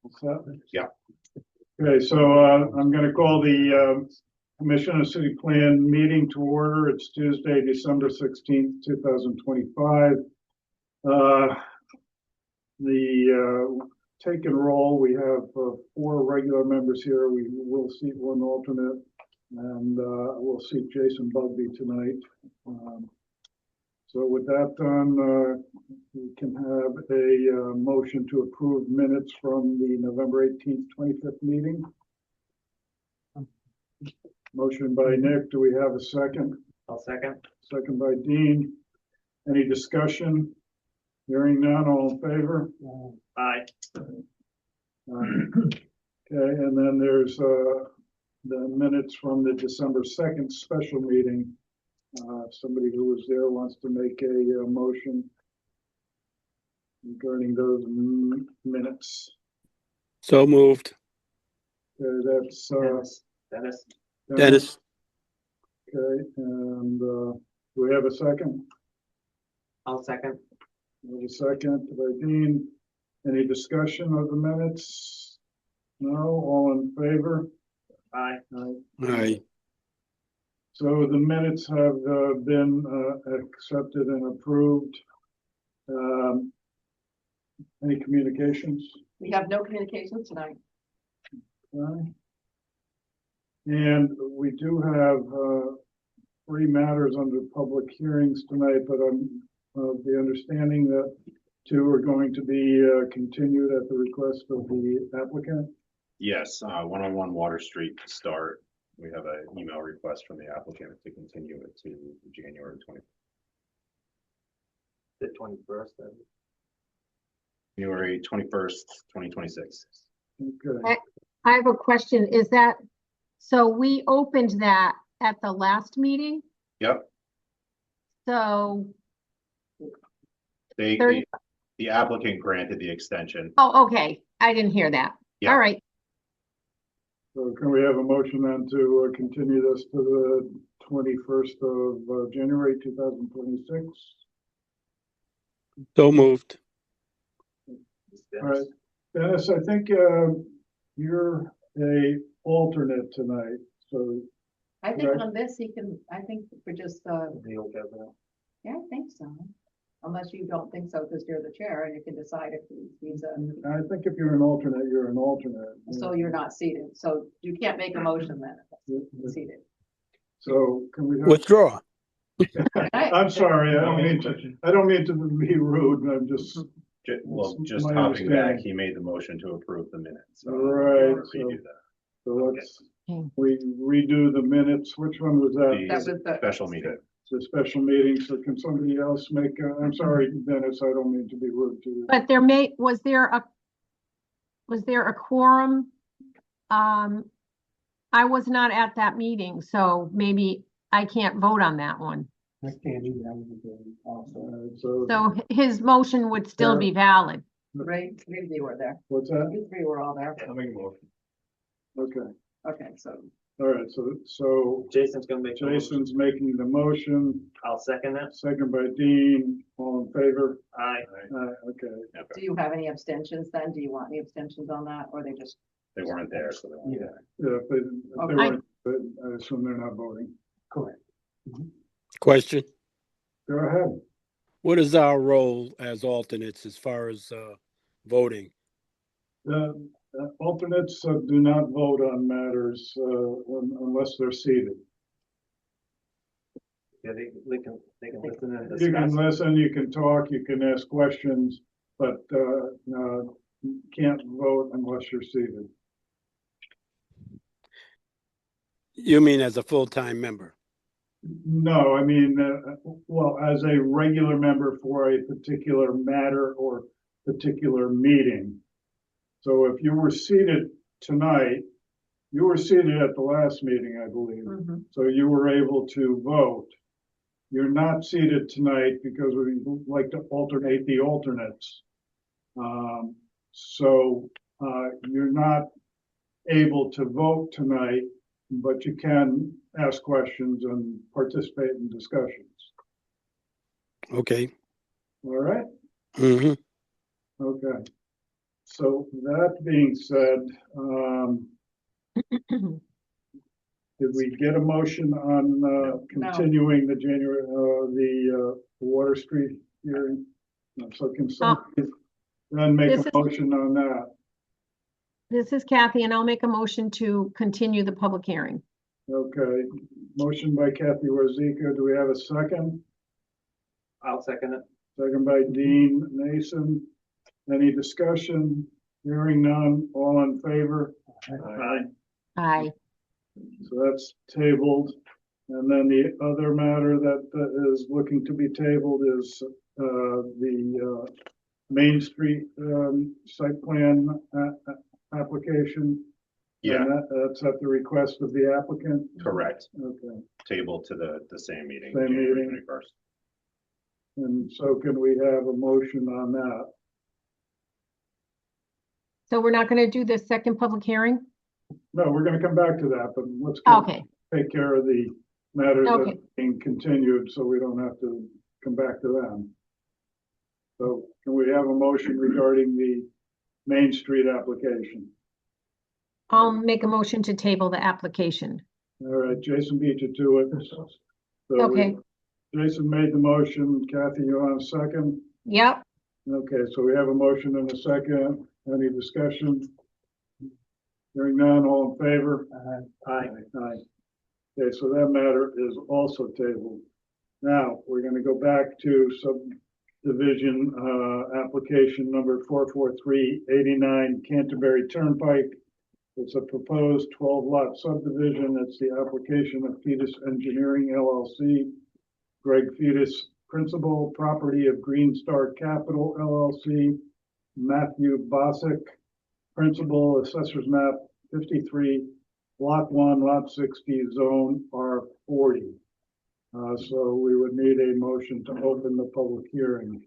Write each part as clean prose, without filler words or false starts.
What's that? Yeah. Okay, so I'm going to call the Commission of City Plan meeting to order. It's Tuesday, December 16th, 2025. The take and roll, we have 4 regular members here. We will seat 1 alternate, and we'll seat Jason Bugby tonight. So with that done, we can have a motion to approve minutes from the November 18th, 25th meeting. Motion by Nick. Do we have a second? I'll second. Second by Dean. Any discussion? Hearing none, all in favor? Aye. Okay, and then there's the minutes from the December 2nd special meeting. Somebody who was there wants to make a motion regarding those minutes. So moved. Okay, that's Dennis. Dennis. Okay, and do we have a second? I'll second. We have a second by Dean. Any discussion of the minutes? No, all in favor? Aye. Aye. So the minutes have been accepted and approved. Any communications? We have no communications tonight. Okay. And we do have 3 matters under public hearings tonight, but I'm of the understanding that 2 are going to be continued at the request of the applicant. Yes, 101 Water Street to start. We have an email request from the applicant to continue it to January 20th. The 21st. January 21st, 2026. Okay. I have a question. Is that, so we opened that at the last meeting? Yep. So, The applicant granted the extension. oh, okay. I didn't hear that. Yeah. All right. So can we have a motion then to continue this to the 21st of January 2026? So moved. All right, Dennis, I think you're a alternate tonight, so I think Right. on this, he can, I think for just, yeah, I think so. Unless you don't think so, because you're the chair and you can decide if he's I think if you're an alternate, you're an alternate. so you're not seated. So you can't make a motion then if it's seated. So can we have, Withdraw. I'm sorry, I don't mean to be rude, I'm just, Well, It's just my hopping back, understanding. he made the motion to approve the minutes. So Right, we'll redo that. so let's, we redo the minutes. Which one was that? That was the Special meeting. The special meeting, so can somebody else make, I'm sorry, Dennis, I don't mean to be rude to you. But was there a quorum? I was not at that meeting, so maybe I can't vote on that one. So his motion would still be valid. right, maybe you were there. What's that? You 3 were all there. I'll make a motion. Okay, Okay, so all right, so Jason's gonna make. Jason's making the motion, I'll second that. second by Dean, all in favor? Aye. Okay, do you have any abstentions then? Do you want any abstentions on that or they just? They weren't there, so they weren't there. yeah, if they Okay. weren't, but I assume they're not voting. Correct. Question. Go ahead. What is our role as alternates as far as voting? Alternates do not vote on matters unless they're seated. Yeah, they can listen and You can discuss. listen, you can talk, you can ask questions, but you can't vote unless you're seated. You mean as a full-time member? No, I mean, well, as a regular member for a particular matter or particular meeting. So if you were seated tonight, you were seated at the last meeting, I believe. Mhm. So you were able to vote. You're not seated tonight because we like to alternate the alternates. So you're not able to vote tonight, but you can ask questions and participate in discussions. Okay. All right? Mm-hmm. Okay. So that being said, did we get a motion on, continuing the January, Water Street hearing? No, so can somebody then make This a is- motion on that? This is Kathy, and I'll make a motion to continue the public hearing. Okay, motion by Kathy Rosica. Do we have a second? I'll second it. Second by Dean Mason. Any discussion? Hearing none, all in favor? Aye. Aye. So that's tabled. And then the other matter that is looking to be tabled is the Main Street site plan application. Yeah, And that's at the request of the applicant? correct. Okay. Table to the same meeting, Same January meeting. 21st. And so can we have a motion on that? So we're not going to do the second public hearing? No, we're gonna come back to that, but let's Okay, take care of the matters that Okay. are being continued, so we don't have to come back to them. So can we have a motion regarding the Main Street application? I'll make a motion to table the application. All right, Jason beat you to it. So we- Okay. Jason made the motion. Kathy, you want a second? Yep, Okay, so we have a motion and a second. Any discussion? Hearing none, all in favor? Aye. Aye. Okay, so that matter is also tabled. Now, we're gonna go back to subdivision, application number 44389 Canterbury Turnpike. It's a proposed 12 lot subdivision. It's the application of Fetus Engineering LLC. Greg Fetus, principal, property of Green Star Capital LLC. Matthew Bosick, principal, assessors map 53, lot 1, lot 60, zone R40. So we would need a motion to open the public hearing.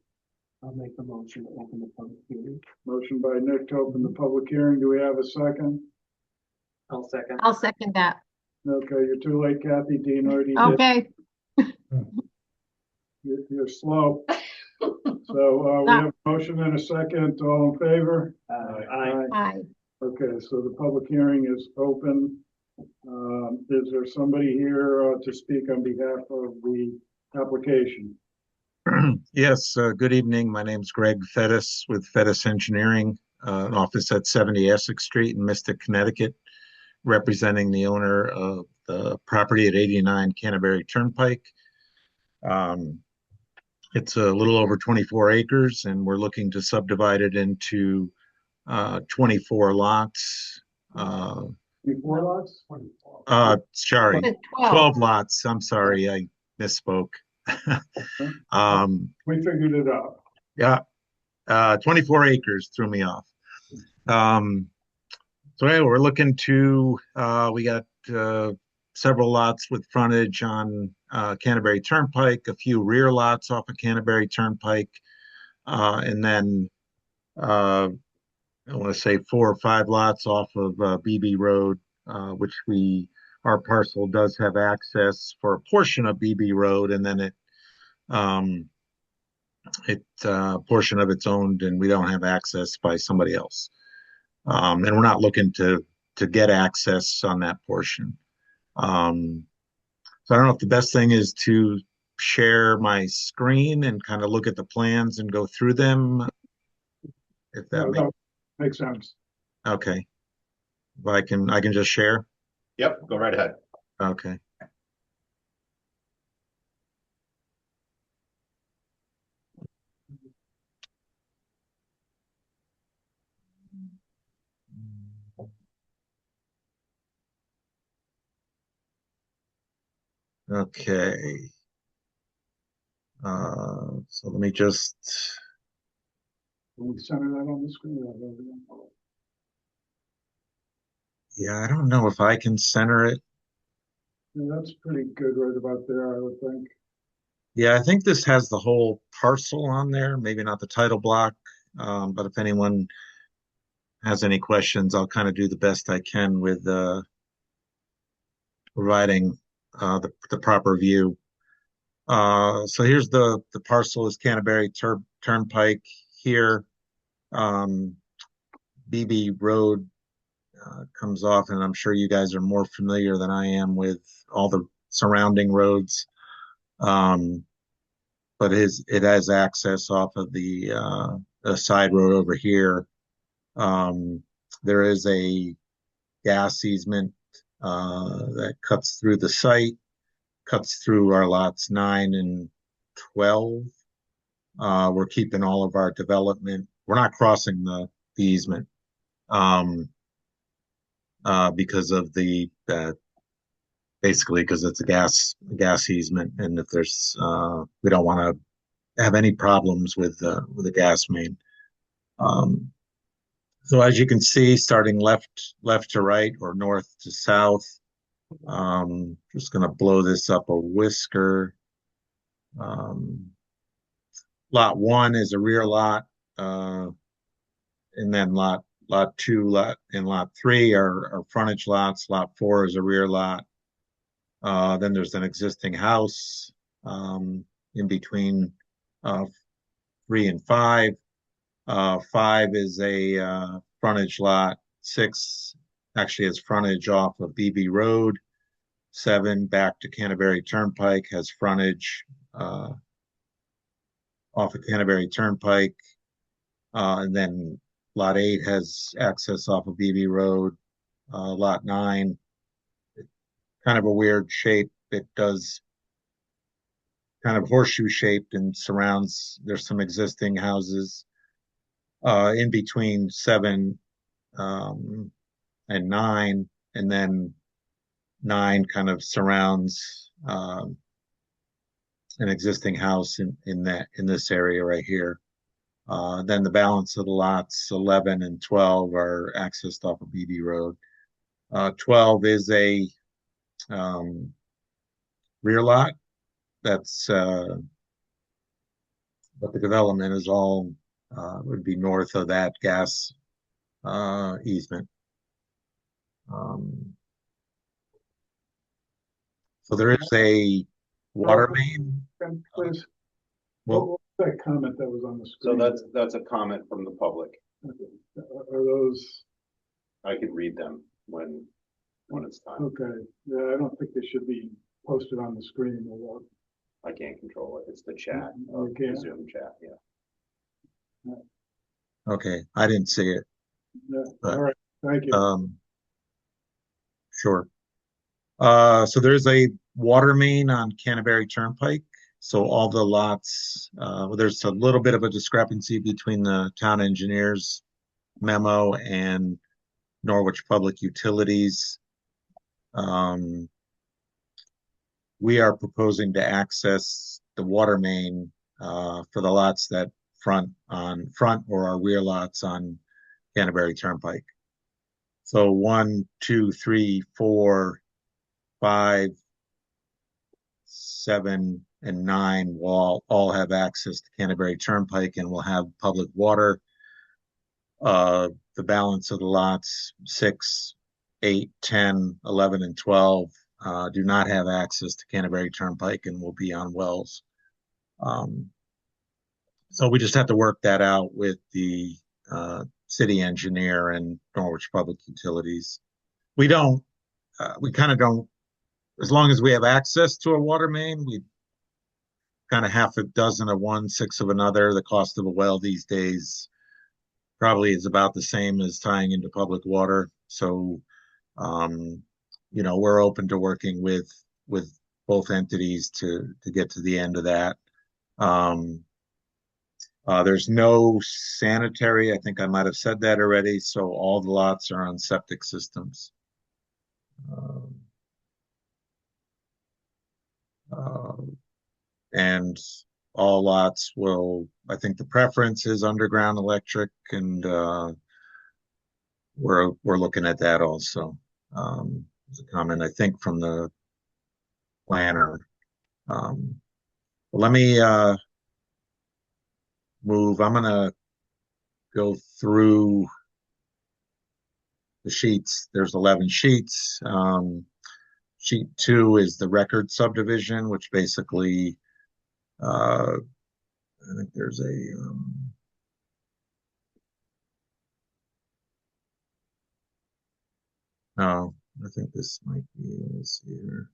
I'll make the motion to open the public hearing. Motion by Nick to open the public hearing. Do we have a second? I'll second. I'll second that. Okay, you're too late, Kathy. Dean already did. Okay, You're slow. So, we have a motion and a second. All in favor? Aye. aye. Okay, so the public hearing is open. Is there somebody here to speak on behalf of the application? Yes, good evening. My name's Greg Fetis with Fetis Engineering, an office at 70 Essex Street in Mystic, Connecticut, representing the owner of the property at 89 Canterbury Turnpike. It's a little over 24 acres, and we're looking to subdivide it into 24 lots. 24 lots? Sorry, 12. 12 lots. I'm sorry, I misspoke. We figured it out. Yeah, 24 acres threw me off. So anyway, we're looking to, we got several lots with frontage on Canterbury Turnpike, a few rear lots off of Canterbury Turnpike, and then I want to say 4 or 5 lots off of BB Road, which our parcel does have access for a portion of BB Road, and then portion of it's owned and we don't have access by somebody else. And we're not looking to get access on that portion. So I don't know if the best thing is to share my screen and kind of look at the plans and go through them. If that No, makes sense. okay. If I can just share. Yep, go right ahead. Okay. Okay. So let me just, Can we center that on the screen? yeah, I don't know if I can center it. Yeah, that's pretty good right about there, I would think. Yeah, I think this has the whole parcel on there, maybe not the title block. But if anyone has any questions, I'll kind of do the best I can with providing the proper view. So here's the parcel is Canterbury Turnpike here. BB Road comes off, and I'm sure you guys are more familiar than I am with all the surrounding roads. But it has access off of the side road over here. There is a gas easement that cuts through the site, cuts through our lots 9 and 12. We're keeping all of our development. We're not crossing the easement because of basically because it's a gas easement, and if there's we don't want to have any problems with the gas main. So as you can see, starting left to right or north to south, just going to blow this up a whisker. Lot 1 is a rear lot, and then lot 2 and lot 3 are frontage lots. Lot 4 is a rear lot. Then there's an existing house in between 3 and 5. 5 is a frontage lot. 6 actually has frontage off of BB Road. 7 back to Canterbury Turnpike has frontage off of Canterbury Turnpike. And then lot 8 has access off of BB Road. Lot 9, kind of a weird shape. It does kind of horseshoe shaped and surrounds, there's some existing houses in between 7 and 9, and then 9 kind of surrounds an existing house in this area right here. Then the balance of the lots 11 and 12 are accessed off of BB Road. 12 is a rear lot. That's but the development is all would be north of that gas easement. So there is a water main. And please, Well, what was that comment that was on the So screen? that's a comment from the public. Are those, I could read them when it's time. okay, yeah, I don't think they should be posted on the screen or. I can't control it. It's the chat, You can't? Zoom chat, yeah. okay, I didn't see it. Yeah, But, all right, thank you. Sure. So there's a water main on Canterbury Turnpike. So all the lots, there's a little bit of a discrepancy between the town engineer's memo and Norwich Public Utilities. We are proposing to access the water main for the lots that front or our rear lots on Canterbury Turnpike. So 1, 2, 3, 4, 5, 7, and 9 will all have access to Canterbury Turnpike and will have public water. The balance of the lots 6, 8, 10, 11, and 12 do not have access to Canterbury Turnpike and will be on wells. So we just have to work that out with the city engineer and Norwich Public Utilities. We kind of don't, as long as we have access to a water main, we kind of half a dozen of one, 6 of another. The cost of a well these days probably is about the same as tying into public water. So, we're open to working with both entities to get to the end of that. There's no sanitary. I think I might have said that already. So all the lots are on septic systems. And all lots will, I think the preference is underground electric, and we're looking at that also. There's a comment, I think, from the planner. Let me move. I'm gonna go through the sheets. There's 11 sheets. Sheet 2 is the record subdivision, which basically, I think there's a No, I think this might be, let's see here.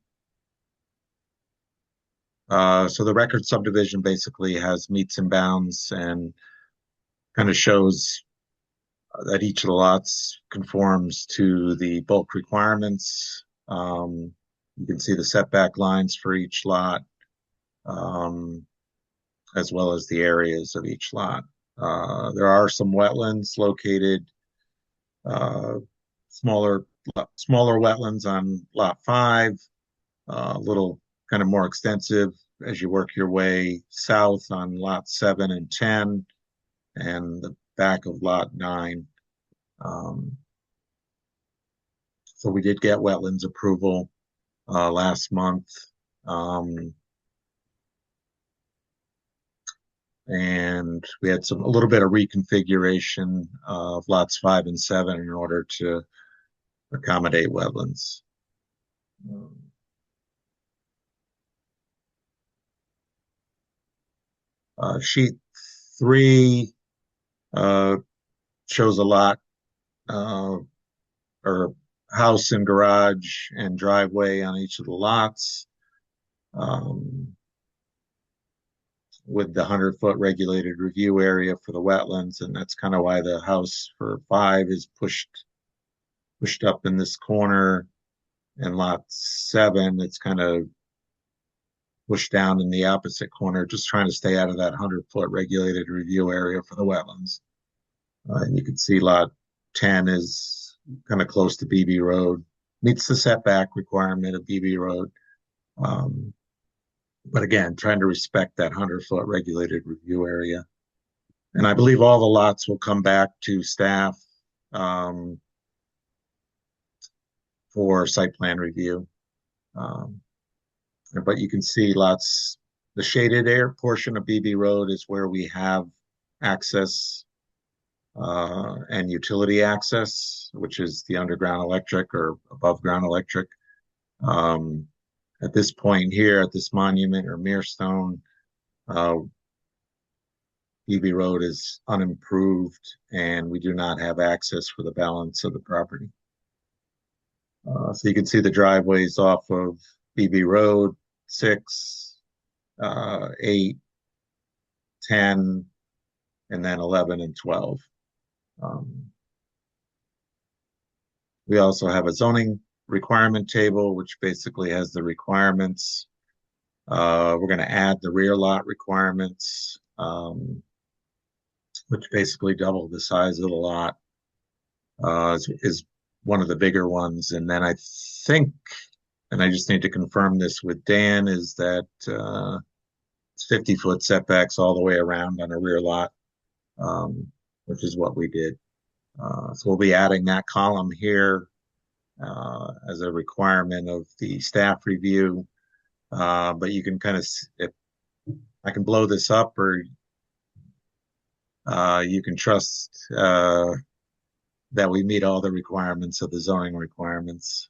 So the record subdivision basically has meets and bounds and kind of shows that each of the lots conforms to the bulk requirements. You can see the setback lines for each lot, as well as the areas of each lot. There are some wetlands located, smaller wetlands on lot 5, a little kind of more extensive as you work your way south on lot 7 and 10, and the back of lot 9. So we did get wetlands approval last month. And we had a little bit of reconfiguration of lots 5 and 7 in order to accommodate wetlands. Sheet 3 shows a lot or house and garage and driveway on each of the lots, with the 100-foot regulated review area for the wetlands, and that's kind of why the house for 5 is pushed up in this corner, and lot 7 it's kind of pushed down in the opposite corner, just trying to stay out of that 100-foot regulated review area for the wetlands. And you can see lot 10 is kind of close to BB Road, meets the setback requirement of BB Road. But again, trying to respect that 100-foot regulated review area. And I believe all the lots will come back to staff for site plan review. But you can see lots, the shaded area portion of BB Road is where we have access and utility access, which is the underground electric or above ground electric. At this point here, at this monument or Mirestone, BB Road is unimproved and we do not have access for the balance of the property. So you can see the driveways off of BB Road, 6, 8, 10, and then 11 and 12. We also have a zoning requirement table, which basically has the requirements. We're going to add the rear lot requirements, which basically double the size of the lot, is one of the bigger ones. And then I think, and I just need to confirm this with Dan, is that it's 50-foot setbacks all the way around on a rear lot, which is what we did. So we'll be adding that column here as a requirement of the staff review. But you can kind of, if I can blow this up, or you can trust that we meet all the requirements of the zoning requirements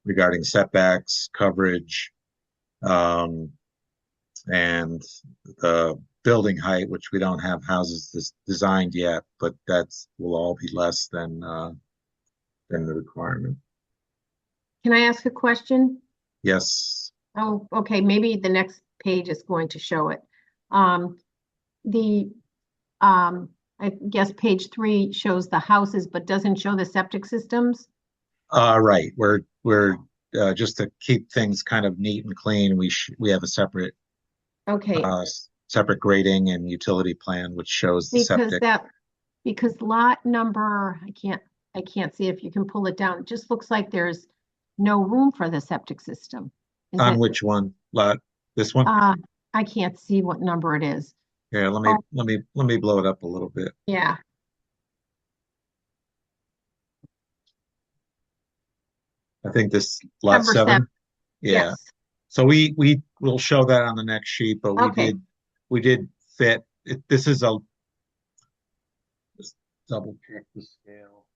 regarding setbacks, coverage, and the building height, which we don't have houses designed yet, but that's will all be less than the requirement. Can I ask a question? Yes. Oh, okay, maybe the next page is going to show it. I guess page 3 shows the houses, but doesn't show the septic systems. Right. We're just to keep things kind of neat and clean. We have a separate Okay, separate grading and utility plan, which shows the septic. because lot number, I can't see if you can pull it down. It just looks like there's no room for the septic system. On which one? Lot? This one? I can't see what number it is. Yeah, let me blow it up a little bit. Yeah. I think this lot Number 7. Yeah. Yes. So we will show that on the next sheet, but Okay. we did fit it. This is just double check the scale.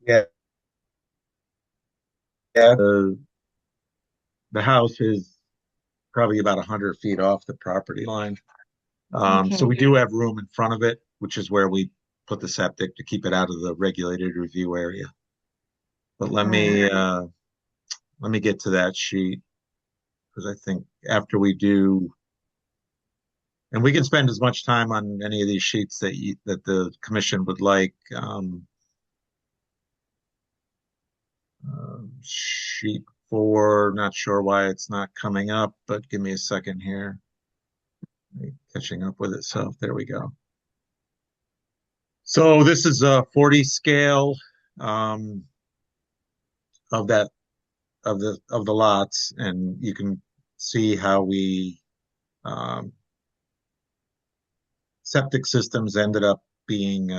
Yeah. Yeah. The house is probably about 100 feet off the property line. So Okay. we do have room in front of it, which is where we put the septic to keep it out of the regulated review area. But let me get to that sheet, because I think after we do, and we can spend as much time on any of these sheets that the commission would like. Sheet 4, not sure why it's not coming up, but give me a second here. Catching up with itself. There we go. So this is a 40 scale of the lots, and you can see how we septic systems ended up being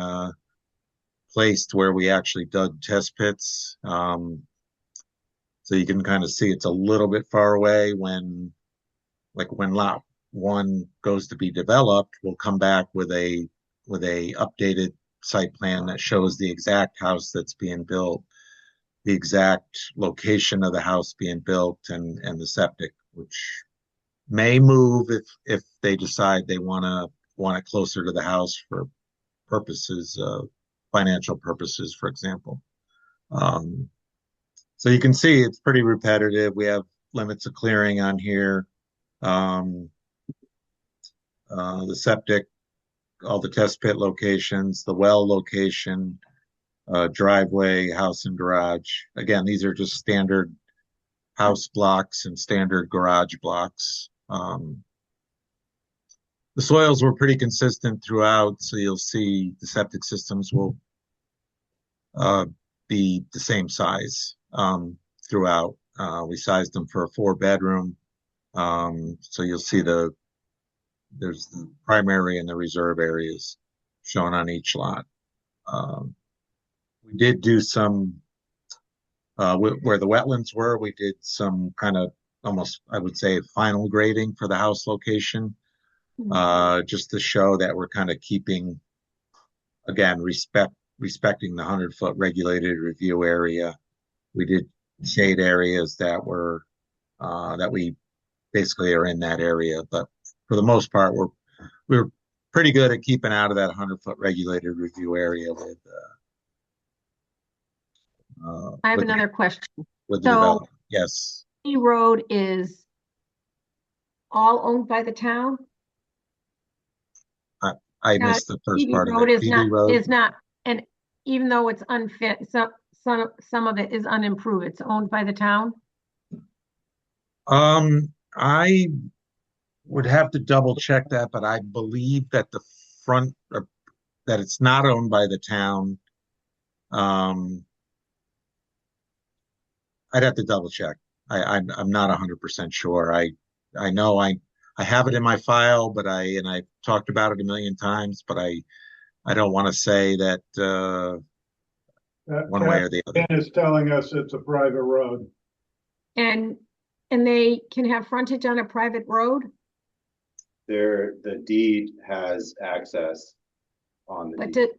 placed where we actually dug test pits. So you can kind of see it's a little bit far away when lot 1 goes to be developed, we'll come back with a updated site plan that shows the exact house that's being built, the exact location of the house being built, and the septic, which may move if they decide they want it closer to the house for purposes of financial purposes, for example. So you can see it's pretty repetitive. We have limits of clearing on here. The septic, all the test pit locations, the well location, driveway, house and garage. Again, these are just standard house blocks and standard garage blocks. The soils were pretty consistent throughout, so you'll see the septic systems will be the same size throughout. We sized them for a 4-bedroom. So you'll see there's the primary and the reserve areas shown on each lot. We did do some, where the wetlands were, we did some kind of almost, I would say, final grading for the house location, just to show that we're kind of keeping, again, respecting the 100-foot regulated review area. We did shade areas that we basically are in that area, but for the most part, we're pretty good at keeping out of that 100-foot regulated review area with. I have another question. With the So- development. Yes. The road is all owned by the town? I missed the first PB part of Road it. is PB Road. not, and even though it's unfit, some of it is unimproved, it's owned by the town? I would have to double check that, but I believe that the front, that it's not owned by the town. I'd have to double check. I'm not 100% sure. I know I have it in my file, but I've talked about it a million times, but I don't want to say that one way or the other. Dan is telling us it's a private road. And they can have frontage on a private road? The deed has access on the But deed.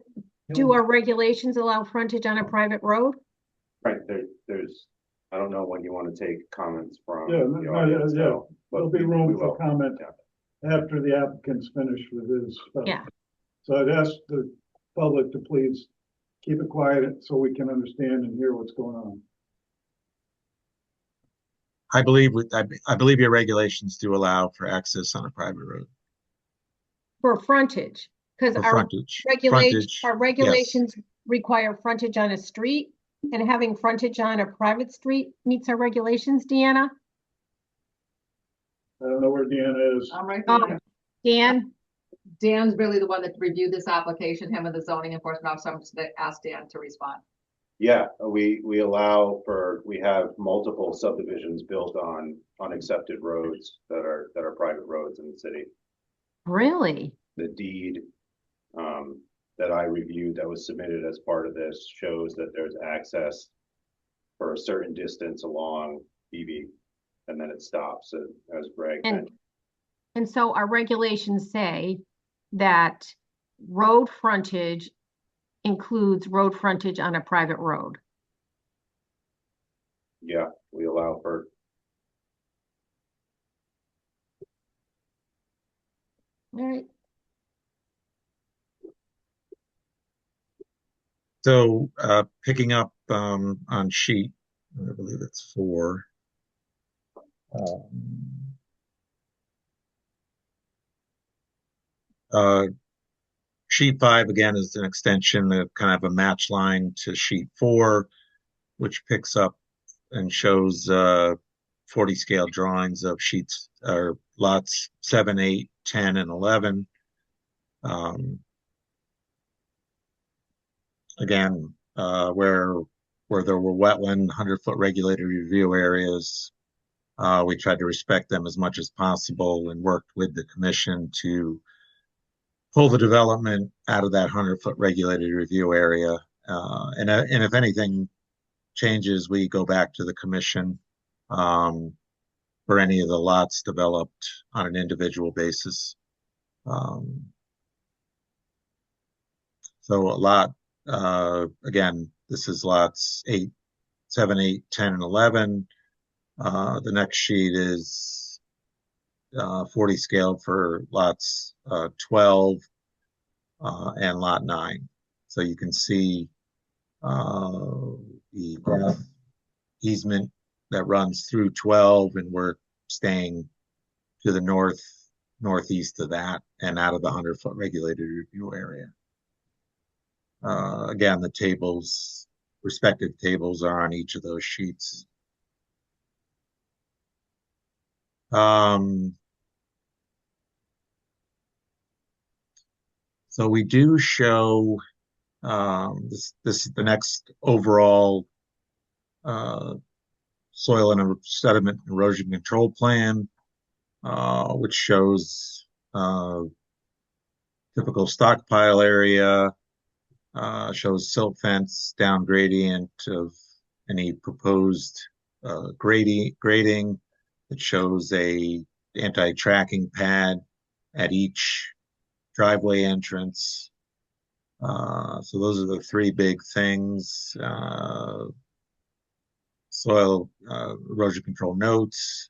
do our regulations allow frontage on a private road? Right, there's, I don't know when you want to take comments from Yeah, the audience, yeah. though, but There'll be we room will. for comment Yeah. after the applicant's finished with his stuff. Yeah. So I'd ask the public to please keep it quiet so we can understand and hear what's going on. I believe your regulations do allow for access on a private road For frontage? Because for our frontage. Frontage, yes. regulations require frontage on a street, and having frontage on a private street meets our regulations, Deanna? I don't know where Deanna is. I'm right Oh, there. Dan? Dan's really the one that reviewed this application, him and the zoning enforcement officer. I'm just gonna ask Dan to respond. Yeah, we have multiple subdivisions built on unaccepted roads that are private roads in the city. Really? The deed that I reviewed that was submitted as part of this shows that there's access for a certain distance along BB, and then it stops, as Greg mentioned. And so our regulations say that road frontage includes road frontage on a private road. Yeah, we allow for. All right. So, picking up, on sheet, I believe it's 4. Um, uh, Sheet 5 again is an extension of kind of a match line to sheet 4, which picks up and shows 40 scale drawings of sheets or lots 7, 8, 10, and 11. Again, where there were wetland 100-foot regulated review areas, we tried to respect them as much as possible and worked with the commission to pull the development out of that 100-foot regulated review area. And if anything changes, we go back to the commission for any of the lots developed on an individual basis. So a lot, again, this is lots 8, 7, 8, 10, and 11. The next sheet is 40 scale for lots 12 and lot 9. So you can see the easement that runs through 12, and we're staying to the northeast of that and out of the 100-foot regulated review area. Again, the respective tables are on each of those sheets. So we do show this is the next overall soil and sediment erosion control plan, which shows typical stockpile area, shows silt fence, down gradient of any proposed grading. It shows a anti-tracking pad at each driveway entrance. So those are the 3 big things. Soil erosion control notes,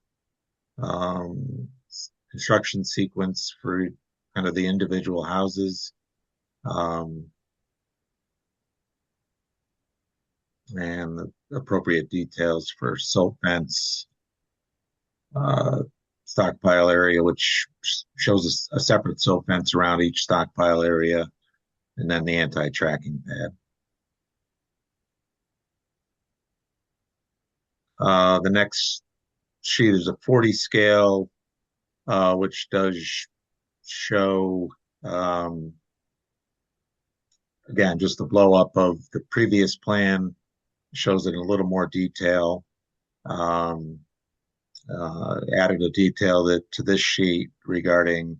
construction sequence for kind of the individual houses, and the appropriate details for silt fence, stockpile area, which shows a separate silt fence around each stockpile area, and then the anti-tracking pad. The next sheet is a 40 scale, which does show, again, just the blow up of the previous plan, shows it in a little more detail. Added a detail to this sheet regarding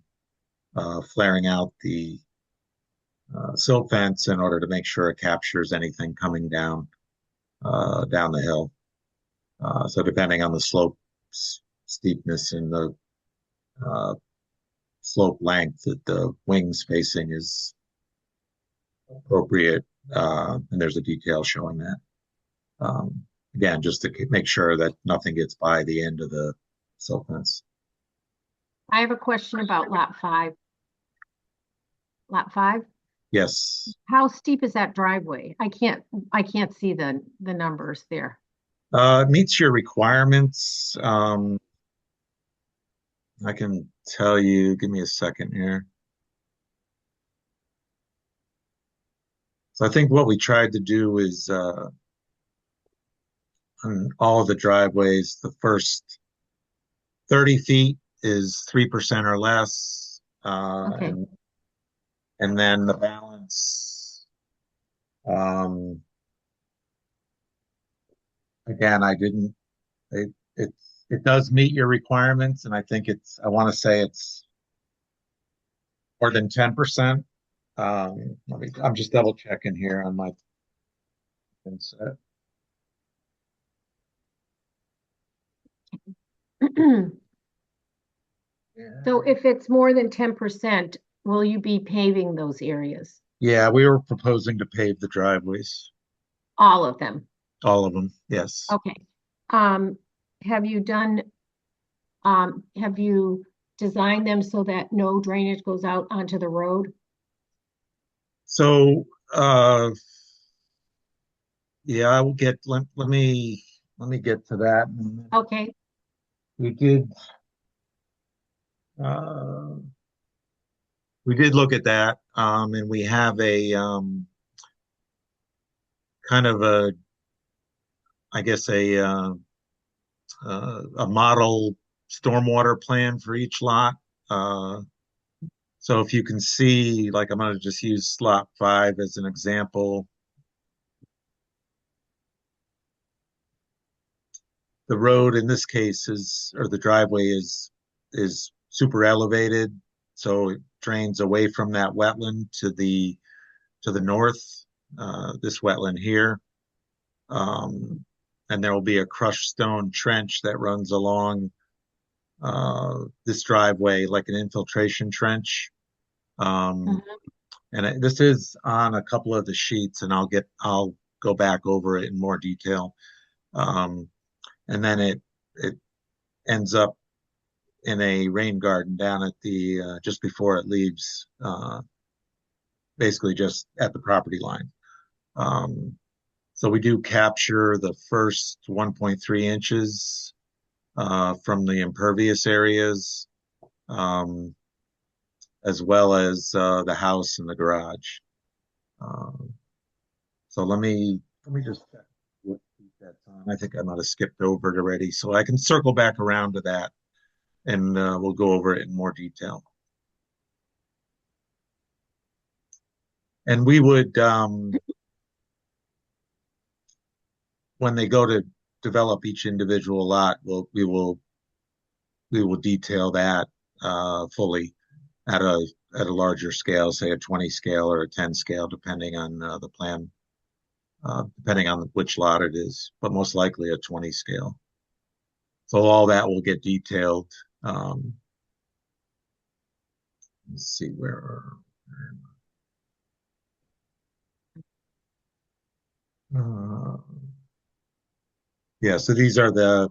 flaring out the silt fence in order to make sure it captures anything coming down the hill. So depending on the slope steepness and the slope length that the wings facing is appropriate, and there's a detail showing that. Again, just to make sure that nothing gets by the end of the silt fence. I have a question about lot 5. Lot 5? Yes. How steep is that driveway? I can't see the numbers there. It meets your requirements. I can tell you, give me a second here. So I think what we tried to do is on all of the driveways, the first 30 feet is 3% or less. Okay. And then the balance, again, it does meet your requirements, and I think I want to say it's more than 10%. I'm just double checking here on my set. So if it's more than 10%, will you be paving those areas? Yeah, we were proposing to pave the driveways. All of them? All of them, yes. Okay. Have you designed them so that no drainage goes out onto the road? So Yeah, I will get, let me get to that. Okay, We did, uh, we did look at that, and we have a, kind of a, I guess a model stormwater plan for each lot. Uh, so if you can see, like, I'm gonna just use lot 5 as an example. The road in this case is, or the driveway is super elevated, so it drains away from that wetland to the north, this wetland here. And there will be a crushed stone trench that runs along this driveway like an infiltration trench. mhm. And this is on a couple of the sheets, and I'll go back over it in more detail. Um, and then it ends up in a rain garden down at the just before it leaves, basically just at the property line. Um, so we do capture the first 1.3 inches from the impervious areas, um, as well as the house and the garage. Um, so let me just check what sheet that's on. I think I might have skipped over it already, so I can circle back around to that, and we'll go over it in more detail. And we would, when they go to develop each individual lot, we will detail that fully at a larger scale, say a 20 scale or a 10 scale, depending on the plan, depending on which lot it is, but most likely a 20 scale. So all that will get detailed. Let's see uh, yeah, so these are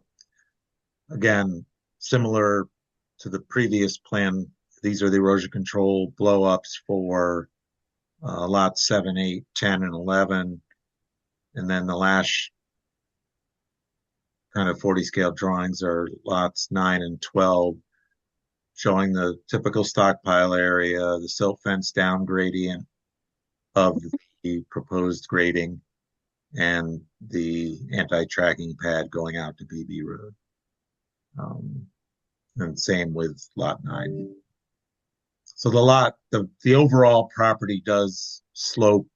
again, similar to the previous plan. These are the erosion control blow ups for lots 7, 8, 10, and 11. And then the last kind of 40 scale drawings are lots 9 and 12, showing the typical stockpile area, the silt fence down gradient of the proposed grading, and the anti-tracking pad going out to BB Road. And same with lot 9. So the overall property does slope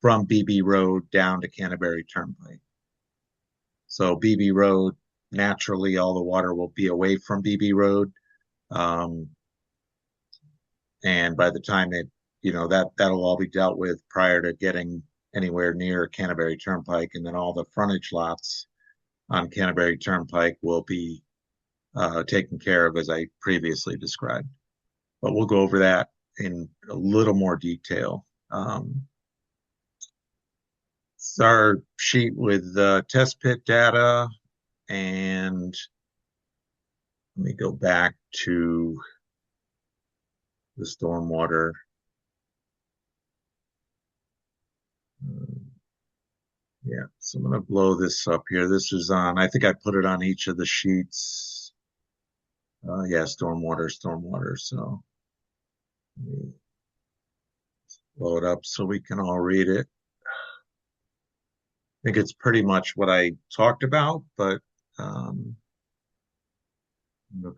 from BB Road down to Canterbury Turnpike. So BB Road, naturally, all the water will be away from BB Road. And by the time that'll all be dealt with prior to getting anywhere near Canterbury Turnpike, and then all the frontage lots on Canterbury Turnpike will be taken care of as I previously described. But we'll go over that in a little more detail. It's our sheet with test pit data, and let me go back to the stormwater. Yeah, so I'm going to blow this up here. This is on, I think I put it on each of the sheets. Yeah, stormwater. So let me blow it up so we can all read it. I think it's pretty much what I talked about, but it'll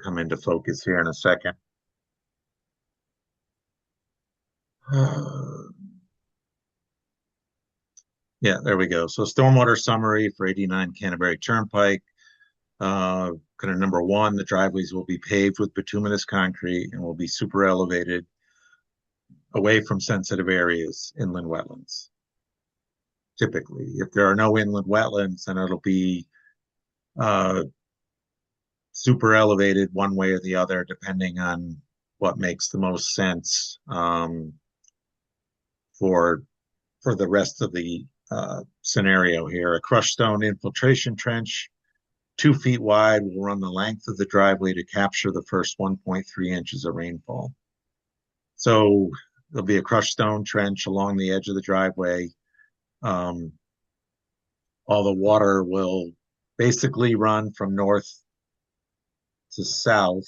come into focus here in a second. Yeah, there we go. So stormwater summary for 89 Canterbury Turnpike. Kind of number 1, the driveways will be paved with bituminous concrete and will be super elevated away from sensitive areas, inland wetlands. Typically, if there are no inland wetlands, then it'll be super elevated one way or the other, depending on what makes the most sense for the rest of the scenario here. A crushed stone infiltration trench, 2 feet wide, will run the length of the driveway to capture the first 1.3 inches of rainfall. So there'll be a crushed stone trench along the edge of the driveway. all the water will basically run from north to south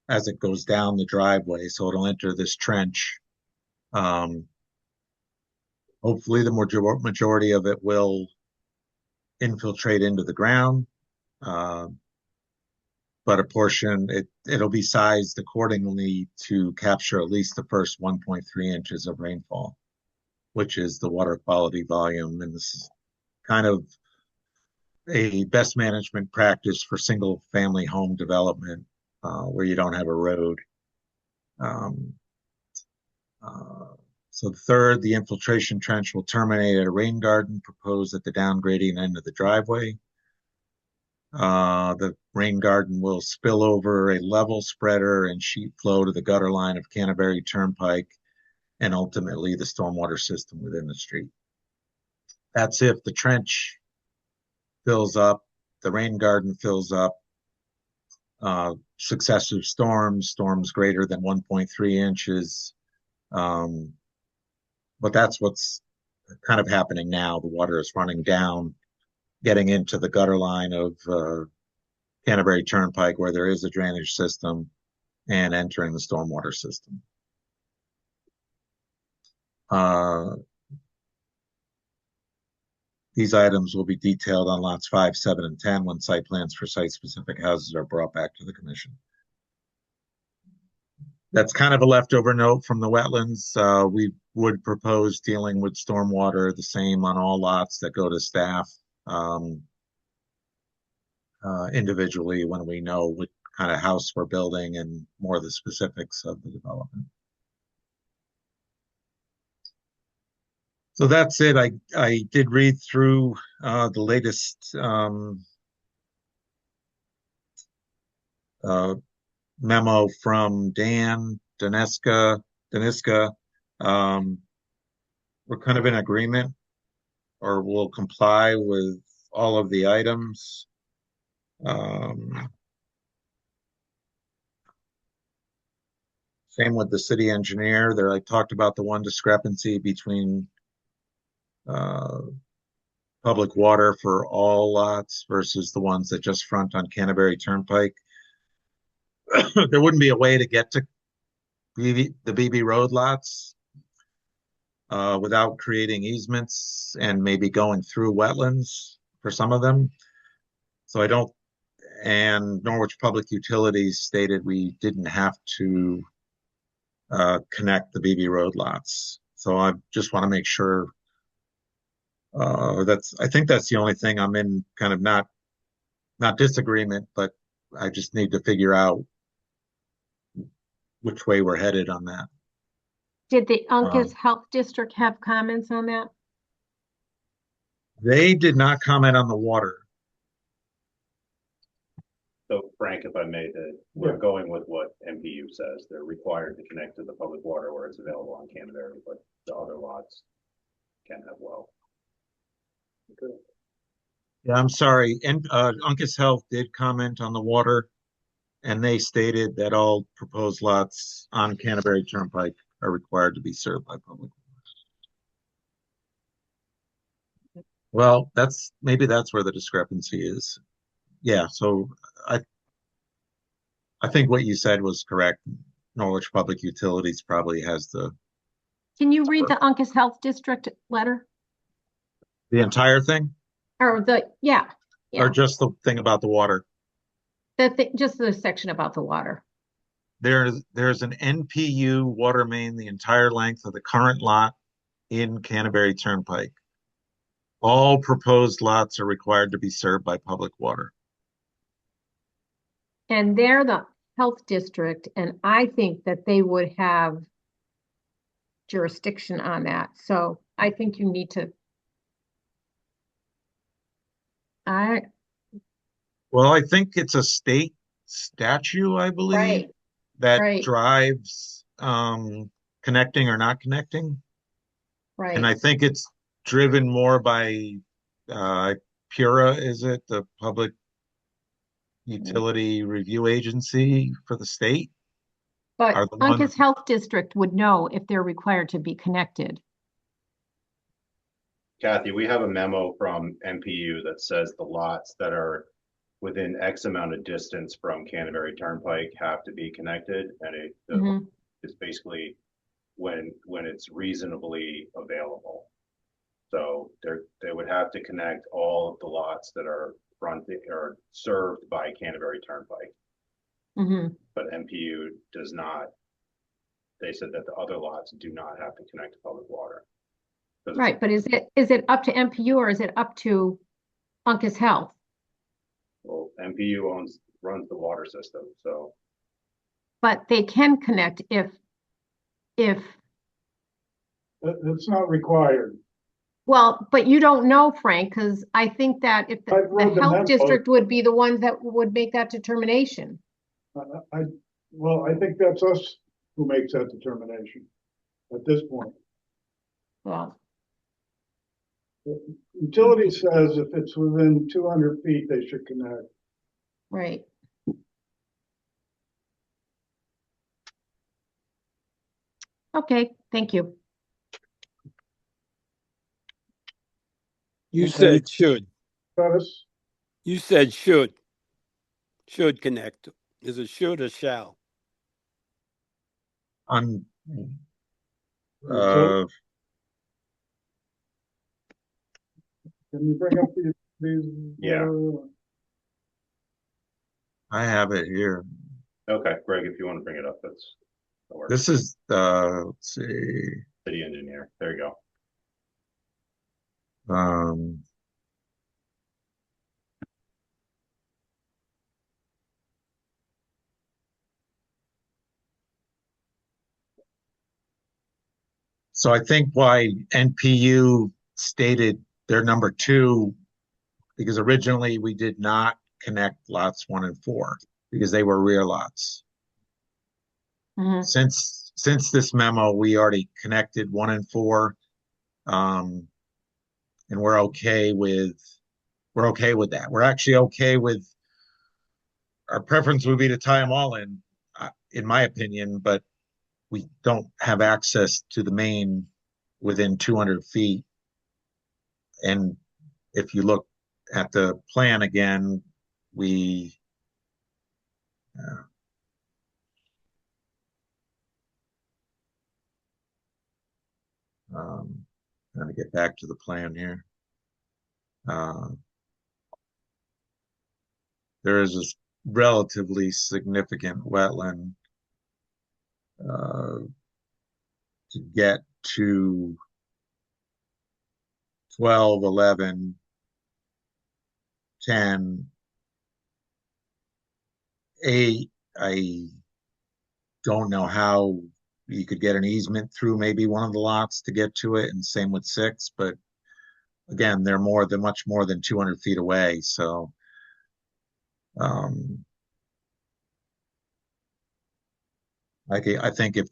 as it goes down the driveway. So it'll enter this trench. Hopefully the majority of it will infiltrate into the ground. But a portion, it'll be sized accordingly to capture at least the first 1.3 inches of rainfall, which is the water quality volume. And this is kind of a best management practice for single family home development where you don't have a road. So third, the infiltration trench will terminate at a rain garden proposed at the downgrading end of the driveway. The rain garden will spill over a level spreader and sheet flow to the gutter line of Canterbury Turnpike and ultimately the stormwater system within the street. That's if the trench fills up, the rain garden fills up, successive storms greater than 1.3 inches. But that's what's kind of happening now. The water is running down, getting into the gutter line of Canterbury Turnpike where there is a drainage system and entering the stormwater system. These items will be detailed on lots 5, 7, and 10 when site plans for site-specific houses are brought back to the commission. That's kind of a leftover note from the wetlands. We would propose dealing with stormwater the same on all lots that go to staff individually when we know what kind of house we're building and more of the specifics of the development. So that's it. I did read through the latest memo from Dan Daniska. We're kind of in agreement, or will comply with all of the items. Same with the city engineer. There, I talked about the one discrepancy between public water for all lots versus the ones that just front on Canterbury Turnpike. There wouldn't be a way to get to the BB Road lots without creating easements and maybe going through wetlands for some of them. So I don't, and Norwich Public Utilities stated we didn't have to connect the BB Road lots. So I just want to make sure I think that's the only thing I'm in kind of not disagreement, but I just need to figure out which way we're headed on that. Did the Uncas Health District have comments on that? They did not comment on the water. So Frank, if I may, we're going with what MPU says. They're required to connect to the public water where it's available on Canterbury, but the other lots can have well. Okay. Yeah, I'm sorry. And Uncas Health did comment on the water, and they stated that all proposed lots on Canterbury Turnpike are required to be served by public water. Well, maybe that's where the discrepancy is. Yeah, so I think what you said was correct. Norwich Public Utilities probably has the. Can you read the Uncas Health District letter? The entire thing? Or yeah. Or just the thing about the water? Just the section about the water. There's an NPU water main the entire length of the current lot in Canterbury Turnpike. All proposed lots are required to be served by public water. And they're the health district, and I think that they would have jurisdiction on that. So I think you need to. Well, I think it's a state statute, I believe, that drives connecting or not connecting. Right. And I think it's driven more by PURA, is it? The Public Utility Review Agency for the state? But Uncas Health District would know if they're required to be connected. Kathy, we have a memo from MPU that says the lots that are within X amount of distance from Canterbury Turnpike have to be connected, and Mhm. it's basically when it's reasonably available. So they would have to connect all of the lots that are served by Canterbury Turnpike, Mhm. but MPU does not. They said that the other lots do not have to connect to public water. Right, but is it up to MPU or is it up to Uncas Health? Well, MPU runs the water system, so But they can connect if, It's not required. well, but you don't know, Frank, because I think that if I've the read the memo. health district would be the ones that would make that determination. Well, I think that's us who makes that determination at this point. Well, Utility says if it's within 200 feet, they should connect. right. Okay, thank you. You Okay. said should. Travis, You said should. Should connect. Is it should or shall? On, Utility, uh, can you bring up these? Yeah. I have it here. okay, Greg, if you want to bring it up, that works. This is, let's see, City engineer. There you go. um, so I think why NPU stated their number 2, because originally we did not connect lots 1 and 4 because they were rear lots. Mhm. Since this memo, we already connected 1 and 4, and we're okay with that. We're actually okay with. Our preference would be to tie them all in my opinion, but we don't have access to the main within 200 feet. And if you look at the plan again, we trying to get back to the plan here. There is a relatively significant wetland to get to 12, 11, 10, 8. I don't know how you could get an easement through maybe one of the lots to get to it, and same with 6, but again, they're much more than 200 feet away. So, I think if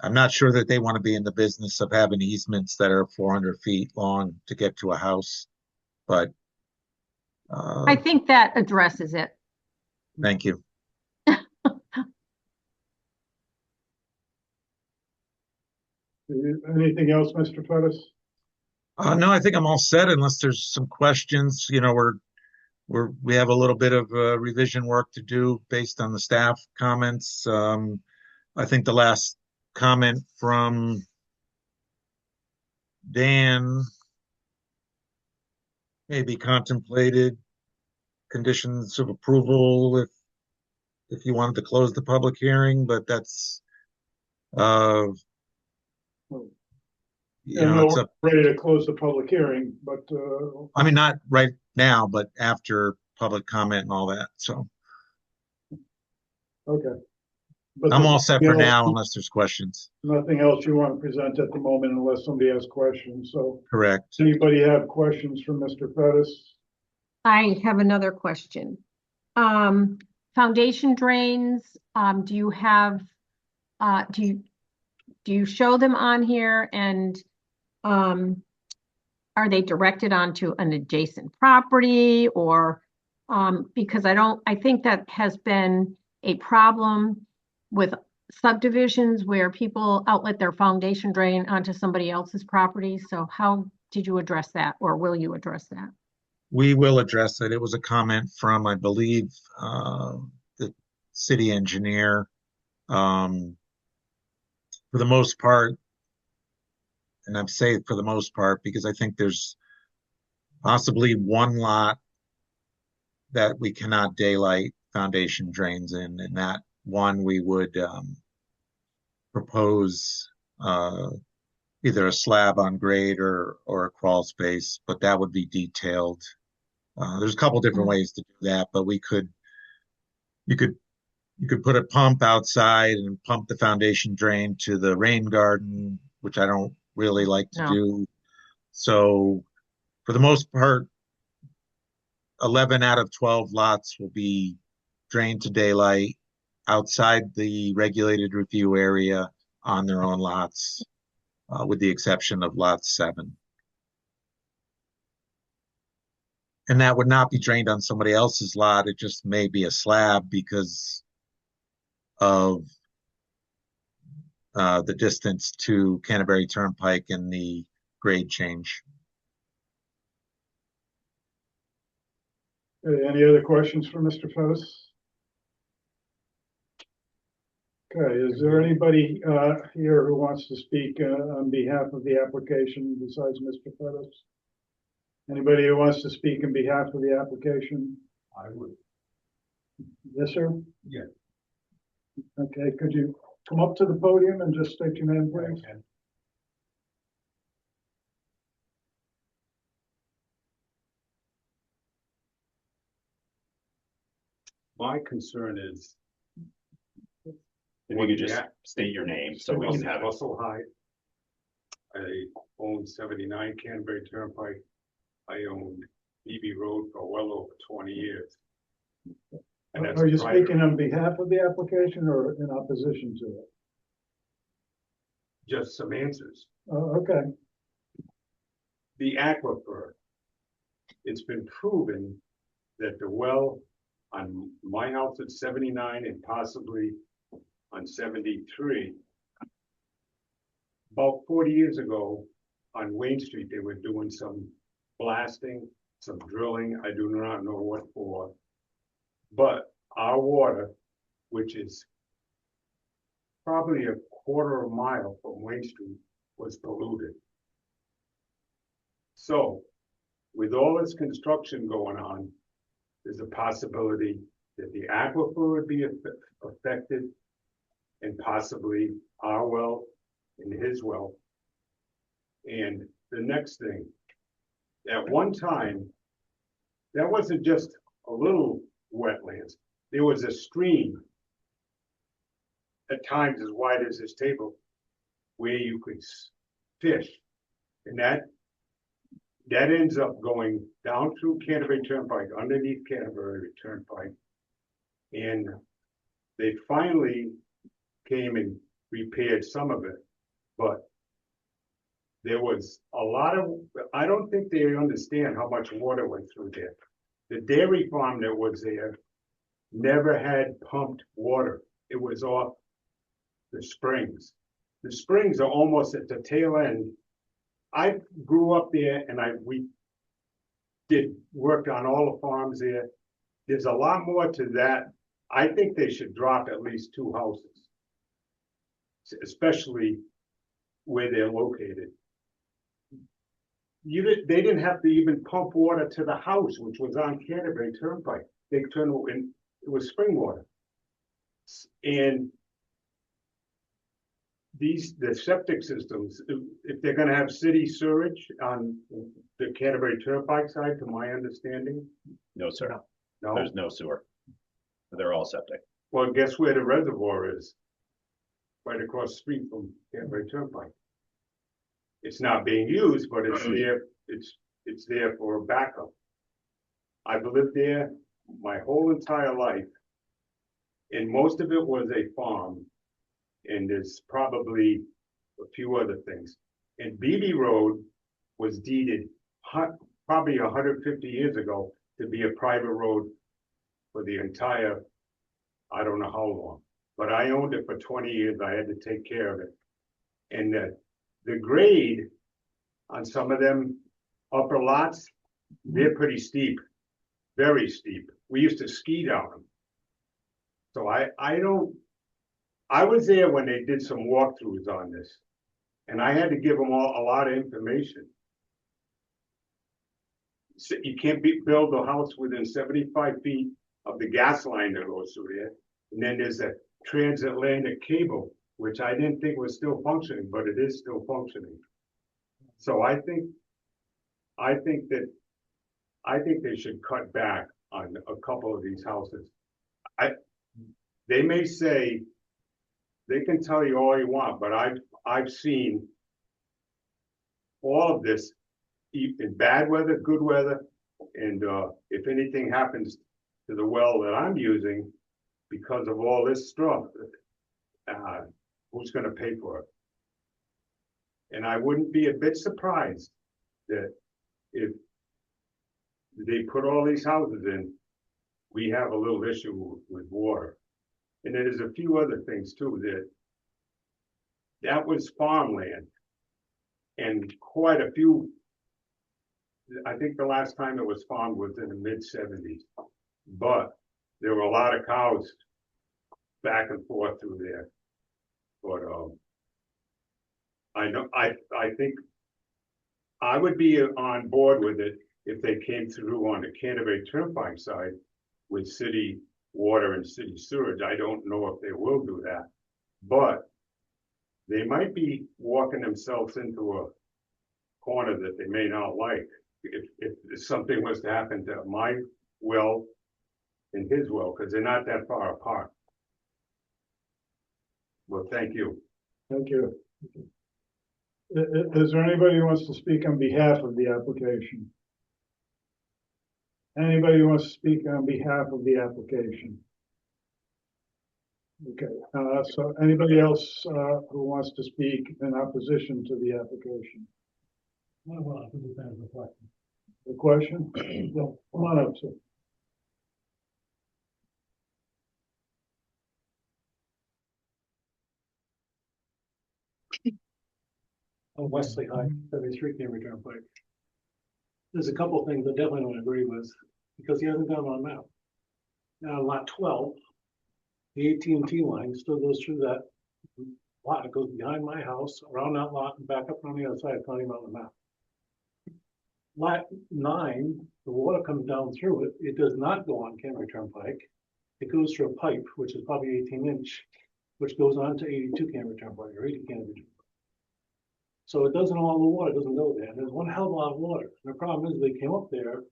I'm not sure that they want to be in the business of having easements that are 400 feet long to get to a house, but I think that addresses it. thank you. Anything else, Mr. Travis? No, I think I'm all set unless there's some questions. You know, we have a little bit of revision work to do based on the staff comments. I think the last comment from Dan maybe contemplated conditions of approval if you wanted to close the public hearing, but that's it's we're up. ready to close the public hearing, but I mean, not right now, but after public comment and all that. So okay. But I'm all set for else, now unless there's questions. nothing else you want to present at the moment unless somebody has questions. So Correct. anybody have questions for Mr. Pettis? I have another question. Foundation drains, do you have, do you show them on here, and are they directed onto an adjacent property, or because I think that has been a problem with subdivisions where people outlet their foundation drain onto somebody else's property. So how did you address that, or will you address that? We will address it. It was a comment from, I believe, the city engineer. For the most part, and I'm saying for the most part because I think there's possibly one lot that we cannot daylight foundation drains in, and that one we would propose either a slab on grade or a crawl space, but that would be detailed. There's a couple different ways to do that, but you could put a pump outside and pump the foundation drain to the rain garden, which I don't really like to No. do. So for the most part, 11 out of 12 lots will be drained to daylight outside the regulated review area on their own lots, with the exception of lot 7. And that would not be drained on somebody else's lot. It just may be a slab because of the distance to Canterbury Turnpike and the grade change. Any other questions for Mr. Fettis? Okay, is there anybody here who wants to speak on behalf of the application besides Mr. Fettis? Anybody who wants to speak on behalf of the application? I would. Yes, sir? Yeah. Okay, could you come up to the podium and just state your name, please? My concern is. If you could just state your name so we can have it. Russell Hyde. I own 79 Canterbury Turnpike. I owned Beebe Road for well over 20 years. And that's Are you private. speaking on behalf of the application or in opposition to it? Just some answers. Okay. The aquifer. It's been proven that the well on my house at 79 and possibly on 73. About 40 years ago on Wayne Street, they were doing some blasting, some drilling. I do not know what for. But our water, which is probably a quarter of a mile from Wayne Street, was polluted. So with all this construction going on, there's a possibility that the aquifer would be affected and possibly our well and his well. And the next thing, at one time, that wasn't just a little wetlands. There was a stream at times as wide as this table where you could fish. And that ends up going down through Canterbury Turnpike, underneath Canterbury Turnpike. And they finally came and repaired some of it, but there was a lot of, I don't think they understand how much water went through there. The dairy farm that was there never had pumped water. It was off the springs. The springs are almost at the tail end. I grew up there and we worked on all the farms there. There's a lot more to that. I think they should drop at least 2 houses, especially where they're located. They didn't have to even pump water to the house, which was on Canterbury Turnpike. They turned it in, it was spring water. And the septic systems, if they're gonna have city sewage on the Canterbury Turnpike side, to my understanding, No, sir. no. There's no sewer. They're all septic. Well, guess where the reservoir is? Right across the street from Canterbury Turnpike. It's not being used, but it's there. It's there for a backup. I've lived there my whole entire life, and most of it was a farm. And there's probably a few other things. And Beebe Road was deeded probably 150 years ago to be a private road for the entire, I don't know how long, but I owned it for 20 years. I had to take care of it. And the grade on some of them upper lots, they're pretty steep, very steep. We used to ski down them. So I was there when they did some walkthroughs on this, and I had to give them all a lot of information. So you can't build a house within 75 feet of the gas line that goes through there. And then there's a transatlantic cable, which I didn't think was still functioning, but it is still functioning. So I think they should cut back on a couple of these houses. They may say, they can tell you all you want, but I've seen all of this in bad weather, good weather, and if anything happens to the well that I'm using because of all this stuff, who's going to pay for it? And I wouldn't be a bit surprised that if they put all these houses in, we have a little issue with water. And then there's a few other things too, that was farmland. And quite a few, I think the last time it was farmed was in the mid-70s. But there were a lot of cows back and forth through there. But I think I would be on board with it if they came through on the Canterbury Turnpike side with city water and city sewage. I don't know if they will do that, but they might be walking themselves into a corner that they may not like. If something was to happen to my well and his well, because they're not that far apart. Well, thank you. Thank you. Is there anybody who wants to speak on behalf of the application? Anybody who wants to speak on behalf of the application? Okay, so anybody else who wants to speak in opposition to the application? The question? Well, come on up, sir. Wesley High, 73 Cambridge Turnpike. There's a couple of things I definitely don't agree with, because he hasn't done on a map. Now, lot 12, the AT&T line still goes through that lot. It goes behind my house, around that lot, and back up on the other side. It's not even on the map. Lot 9, the water comes down through it. It does not go on Cambridge Turnpike. It goes through a pipe, which is probably 18-inch, which goes on to 82 Cambridge Turnpike, or 80 Cambridge Turnpike. So it doesn't, all the water doesn't go there. There's one hell of a lot of water. And the problem is they came up there,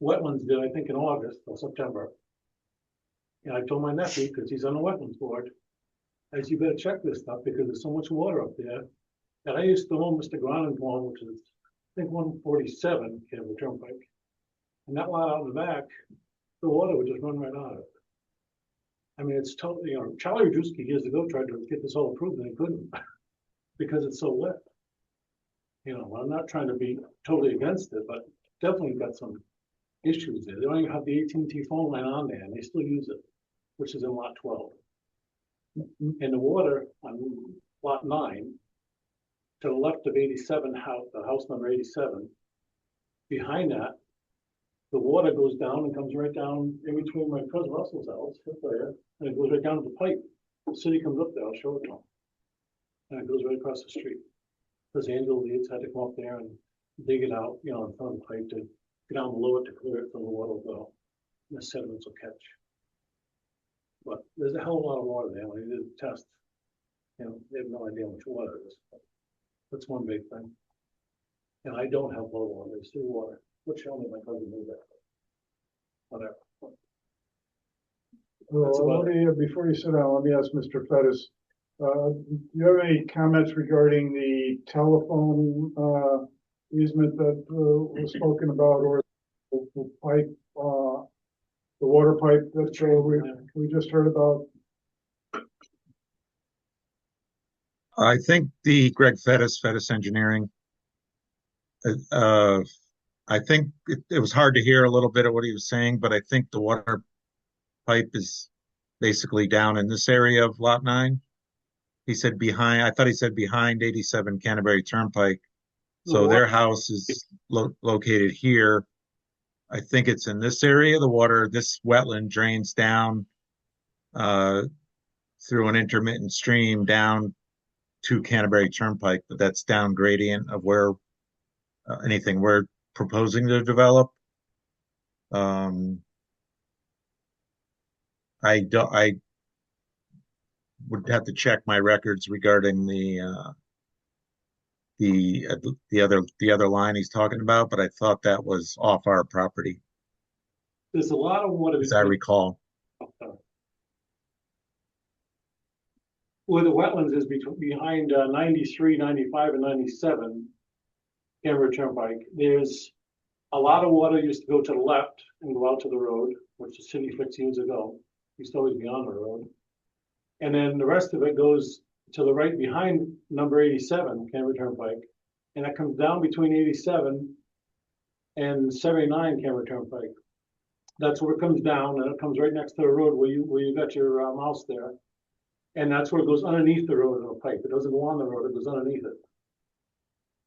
wetlands did, I think in August or September. And I told my nephew, because he's on the wetlands board, I said, you better check this stuff because there's so much water up there. And I used to own Mr. Gronen's one, which is, I think 147 Cambridge Turnpike. And that lot out in the back, the water would just run right out of it. I mean, it's totally, Charlie Rajewski years ago tried to get this all approved and he couldn't because it's so wet. I'm not trying to be totally against it, but definitely got some issues there. They don't even have the AT&T phone line on there, and they still use it, which is in lot 12. And the water on lot 9, to the left of 87 house, the house number 87, behind that, the water goes down and comes right down in between my cousin Russell's house, up there, and it goes right down to the pipe. The city comes up there, I'll show it to them. And it goes right across the street. Because Angel Leeds had to come up there and dig it out, in front of the pipe to get down below it to clear it from the water will go. And the sediments will catch. But there's a hell of a lot of water there. When you did the test, they have no idea how much water it is. That's one big thing. And I don't have low water, it's still water, which only my cousin knew that. Whatever. Well, before you sit down, let me ask Mr. Fettis. Do you have any comments regarding the telephone easement that was spoken about, or the pipe, the water pipe that we just heard about? I think the Greg Fettis Engineering, I think it was hard to hear a little bit of what he was saying, but I think the water pipe is basically down in this area of lot 9. He said behind, I thought he said behind 87 Canterbury Turnpike So their house is located here. I think it's in this area. The water, this wetland drains down uh, through an intermittent stream down to Canterbury Turnpike, but that's down gradient of where anything we're proposing to develop. I would have to check my records regarding the other line he's talking about, but I thought that was off our property, There's a lot of water as I between, recall. where the wetlands is behind 93, 95, and 97, Canberra Turnpike. There's a lot of water used to go to the left and go out to the road, which the city fixed years ago. Used to always be on the road. And then the rest of it goes to the right behind number 87, Canberra Turnpike. And that comes down between 87 and 79 Canberra Turnpike. That's where it comes down, and it comes right next to the road where you got your mouse there. And that's where it goes underneath the road in a pipe. It doesn't go on the road, it goes underneath it.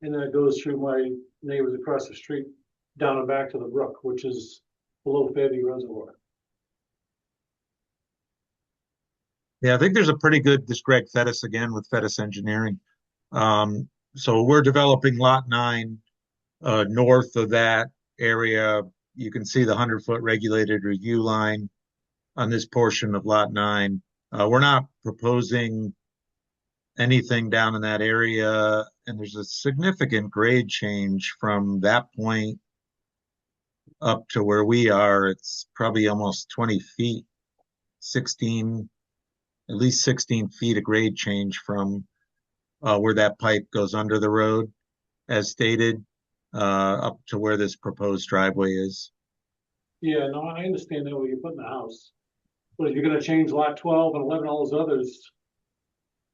And then it goes through my neighbors across the street, down and back to the brook, which is below Fairview Reservoir. Yeah, I think there's a pretty good, this Greg Fettis again with Fettis Engineering. So we're developing lot 9 north of that area. You can see the 100-foot regulated review line on this portion of lot 9. We're not proposing anything down in that area, and there's a significant grade change from that point up to where we are. It's probably almost 20 feet, 16, at least 16 feet of grade change from where that pipe goes under the road, as stated, up to where this proposed driveway is. Yeah, no, I understand that where you're putting the house. But if you're gonna change lot 12 and 11, all those others,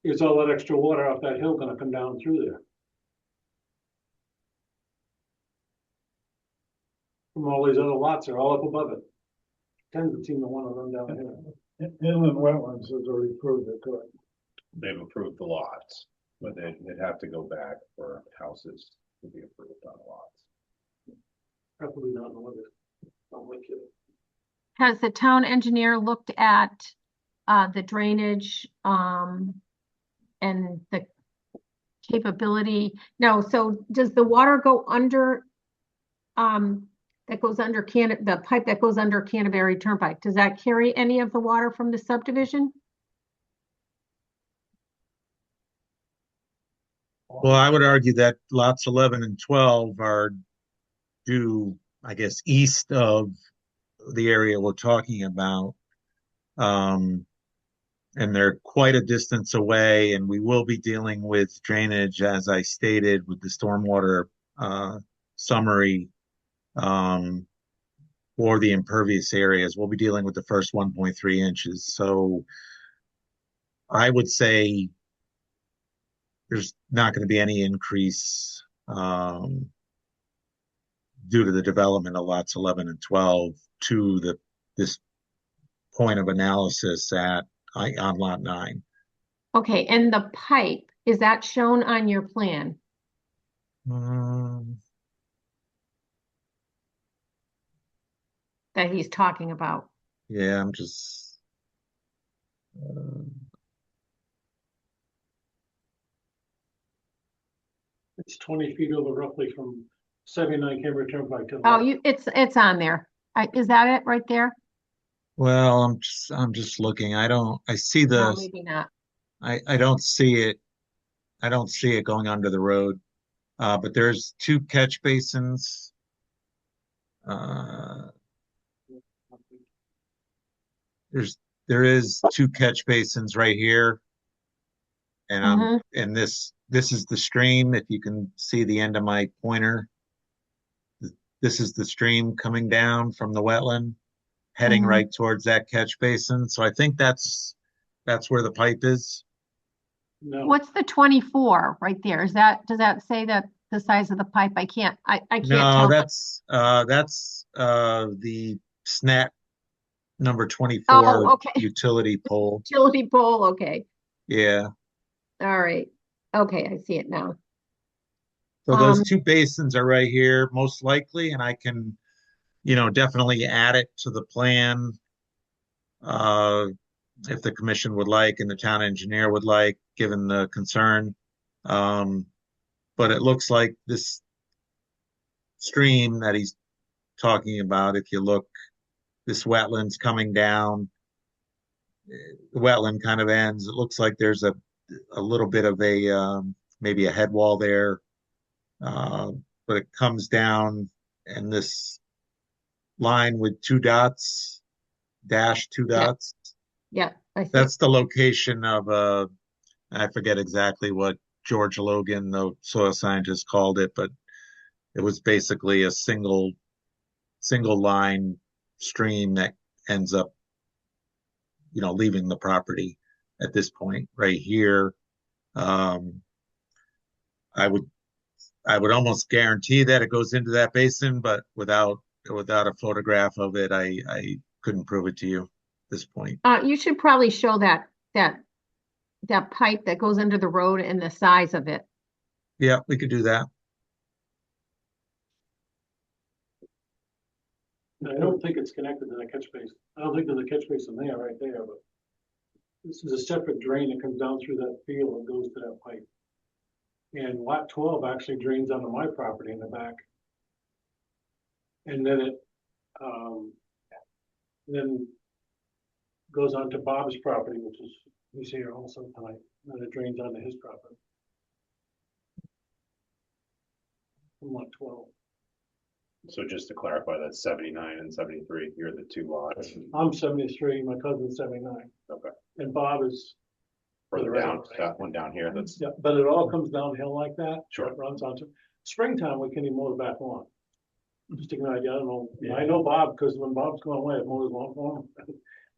is all that extra water off that hill gonna come down through there? From all these other lots are all up above it. Tends to seem to wanna run down here. Inland wetlands has already proved it, correct? They've approved the lots, but they'd have to go back for houses to be approved on lots. Probably not in the winter. I'm with you. Has the town engineer looked at the drainage and the capability? No, so does the water go under that goes under the pipe that goes under Canterbury Turnpike? Does that carry any of the water from the subdivision? Well, I would argue that lots 11 and 12 are due, I guess, east of the area we're talking about. And they're quite a distance away, and we will be dealing with drainage, as I stated, with the stormwater summary for the impervious areas. We'll be dealing with the first 1.3 inches. So I would say there's not going to be any increase due to the development of lots 11 and 12 to this point of analysis on lot 9. Okay, and the pipe, is that shown on your plan? That he's talking about? Yeah, I'm just. It's 20 feet over roughly from 79 Canberra Turnpike to the Oh, left. it's on there. Is that it right there? Well, I'm just looking. I see No, the, maybe not. I don't see it. I don't see it going under the road. But there's 2 catch basins. There is 2 catch basins right here. And and this is the stream. If you can see the end of my pointer, this is the stream coming down from the wetland, heading right towards that catch basin. So I think that's where the pipe is. No, What's the 24 right there? Does that say that the size of the pipe? I can't No, tell. that's the SNAP number 24 Oh, okay. utility pole. Utility pole, okay. Yeah. All right. Okay, I see it now. So those two basins are right here, most likely, and I can, definitely add it to the plan. Uh, if the commission would like and the town engineer would like, given the concern. Um, but it looks like this stream that he's talking about, if you look, this wetland's coming down. The wetland kind of ends. It looks like there's a little bit of maybe a head wall there. But it comes down and this line with two dots, dash two Yeah. dots. Yeah, I see. That's the location of I forget exactly what George Logan, the soil scientist, called it, but it was basically a single line stream that ends up, leaving the property at this point right here. I would almost guarantee that it goes into that basin, but without a photograph of it, I couldn't prove it to you at this point. You should probably show that pipe that goes under the road and the size of it. Yeah, we could do that. I don't think it's connected to the catch basin. I don't think there's a catch basin there, right there, but this is a separate drain that comes down through that field and goes to that pipe. And lot 12 actually drains onto my property in the back. And then it, then goes on to Bob's property, which is, he's here also tonight, and then it drains onto his property. From lot 12. So just to clarify, that's 79 and 73. You're the two lots. I'm 73, my cousin's 79. Okay. And Bob is Further the down, resident, that one down here. That's yeah, but it all comes downhill like that. Sure. It runs onto springtime. We can't even mow the back lawn. Just to give you an idea, I don't know. I know Bob because when Bob's going away, I mow his lawn for him.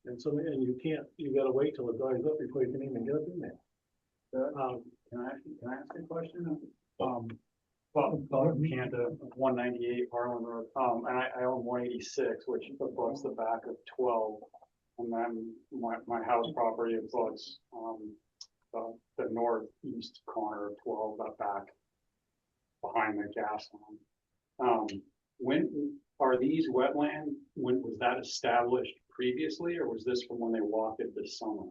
And so, and you can't. You got to wait till it dries up before you can even get up in there. Can I ask a question? Bob Kanda, 198 Harlan Road, and I own 186, which abuts the back of 12. And then my house property abuts the northeast corner of 12, that back behind the gas line. When are these wetland? When was that established previously, or was this from when they walked it this summer?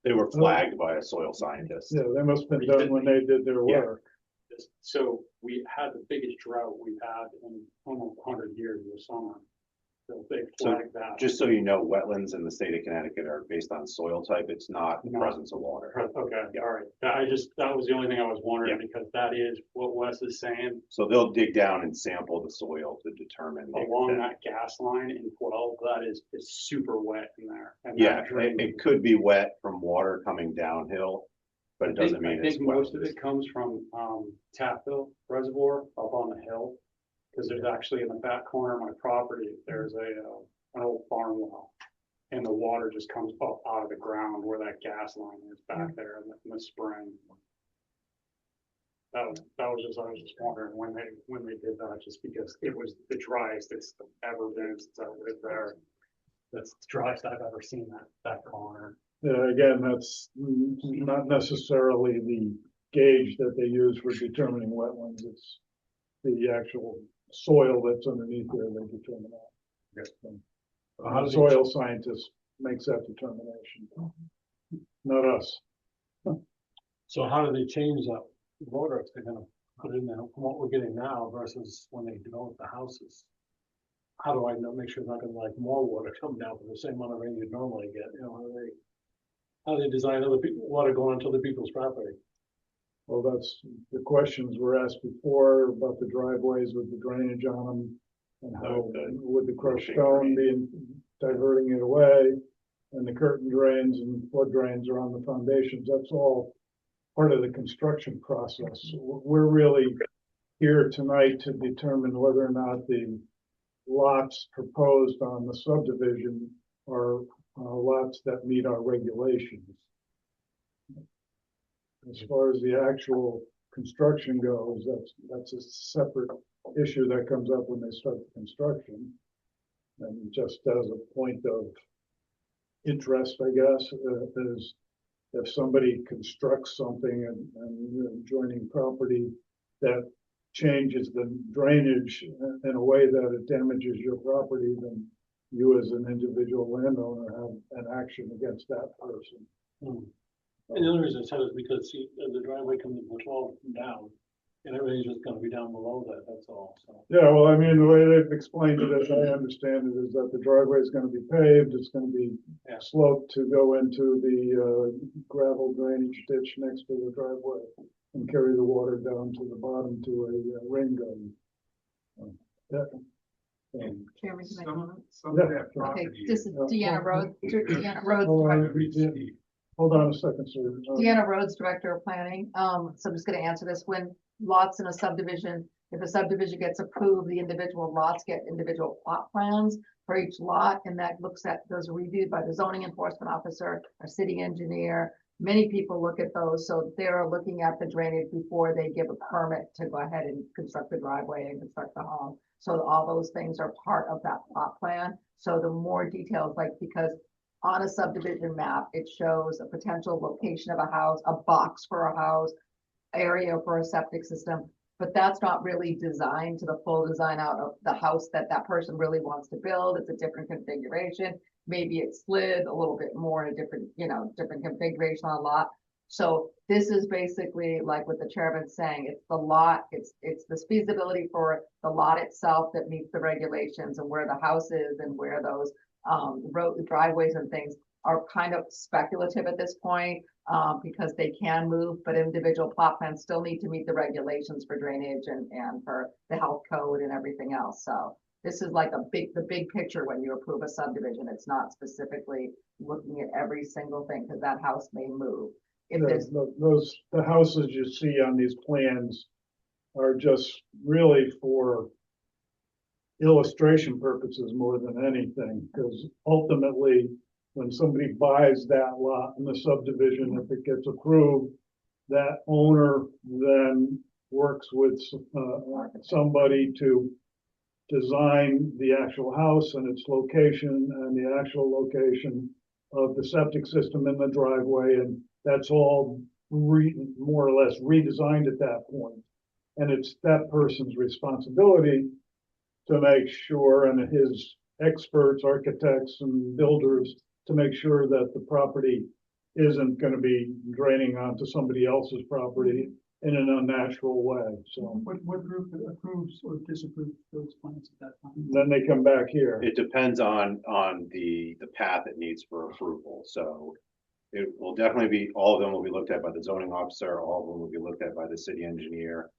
they were flagged by a soil scientist. Yeah, they must have been done when they did their Yeah. work. So we had the biggest drought we've had in almost 100 years this summer. So they So, flagged that. Just so you know, wetlands in the state of Connecticut are based on soil type. It's not the No. presence of water. Okay, all right. That was the only thing I was wondering, because that is what Wes is saying. So they'll dig down and sample the soil to determine. the Along extent. that gas line in 12, that is super wet in there. And Yeah, that drain- it could be wet from water coming downhill, but it doesn't mean I it's think most of wetlands. it comes from Tapville Reservoir up on the hill. Because there's actually in the back corner of my property, there's an old farm well. And the water just comes up out of the ground where that gas line is back there in the spring. I was just wondering when they did that, just because it was the driest it's ever been since I lived there. That's the driest I've ever seen that corner. Again, that's not necessarily the gauge that they use for determining wetlands. It's the actual soil that's underneath there they determine that. Yes. The soil scientist makes that determination, not us. So how do they change that water if they're gonna put it in there from what we're getting now versus when they develop the houses? How do I know, make sure there's not gonna like more water coming down for the same amount of rain you'd normally get, how do they design other people, water going onto other people's property? Well, that's the questions were asked before about the driveways with the drainage on them. And how would the crushed stone be diverting it away? And the curtain drains and flood drains are on the foundations. That's all part of the construction process. We're really here tonight to determine whether or not the lots proposed on the subdivision are lots that meet our regulations. As far as the actual construction goes, that's a separate issue that comes up when they start the construction. And just as a point of interest, I guess, is if somebody constructs something and joining property that changes the drainage in a way that it damages your property, then you as an individual landowner have an action against that person. And the other reason I said is because see, the driveway comes from 12 down, and everything's just gonna be down below that, that's all, so. Yeah, well, I mean, the way they've explained it, as I understand it, is that the driveway is gonna be paved, it's gonna be Yeah. sloped to go into the gravel drainage ditch next to the driveway and carry the water down to the bottom to a rain garden. Yeah. Chairman, can I Some, comment? some of Yeah. that Okay, property. this is Deanna Rhodes, Deanna Rhodes, Oh, Director- Very steep. Hold on a second, sir. Deanna Rhodes, Director of Planning. So I'm just gonna answer this. When lots in a subdivision, if a subdivision gets approved, the individual lots get individual plot plans for each lot, and that those are reviewed by the zoning enforcement officer, our city engineer. Many people look at those, so they're looking at the drainage before they give a permit to go ahead and construct the driveway and construct the home. So all those things are part of that plot plan. So the more details, like, because on a subdivision map, it shows a potential location of a house, a box for a house, area for a septic system, but that's not really designed to the full design out of the house that that person really wants to build. It's a different configuration. Maybe it's slid a little bit more in a different, different configuration on a lot. So this is basically like what the chairman's saying. It's the lot, it's the feasibility for the lot itself that meets the regulations, and where the house is and where those road driveways and things are kind of speculative at this point, because they can move, but individual plot plans still need to meet the regulations for drainage and for the health code and everything else. So this is like the big picture when you approve a subdivision. It's not specifically looking at every single thing, because that house may move. If there's The houses you see on these plans are just really for illustration purposes more than anything, because ultimately, when somebody buys that lot in the subdivision, if it gets approved, that owner then works with somebody to design the actual house and its location and the actual location of the septic system in the driveway, and that's all more or less redesigned at that point. And it's that person's responsibility to make sure, and his experts, architects and builders, to make sure that the property isn't going to be draining onto somebody else's property in an unnatural way. So What group approves or disapproves those plans at that time? then they come back here. It depends on the path it needs for approval, so it will definitely be, all of them will be looked at by the zoning officer, all of them will be looked at by the city engineer.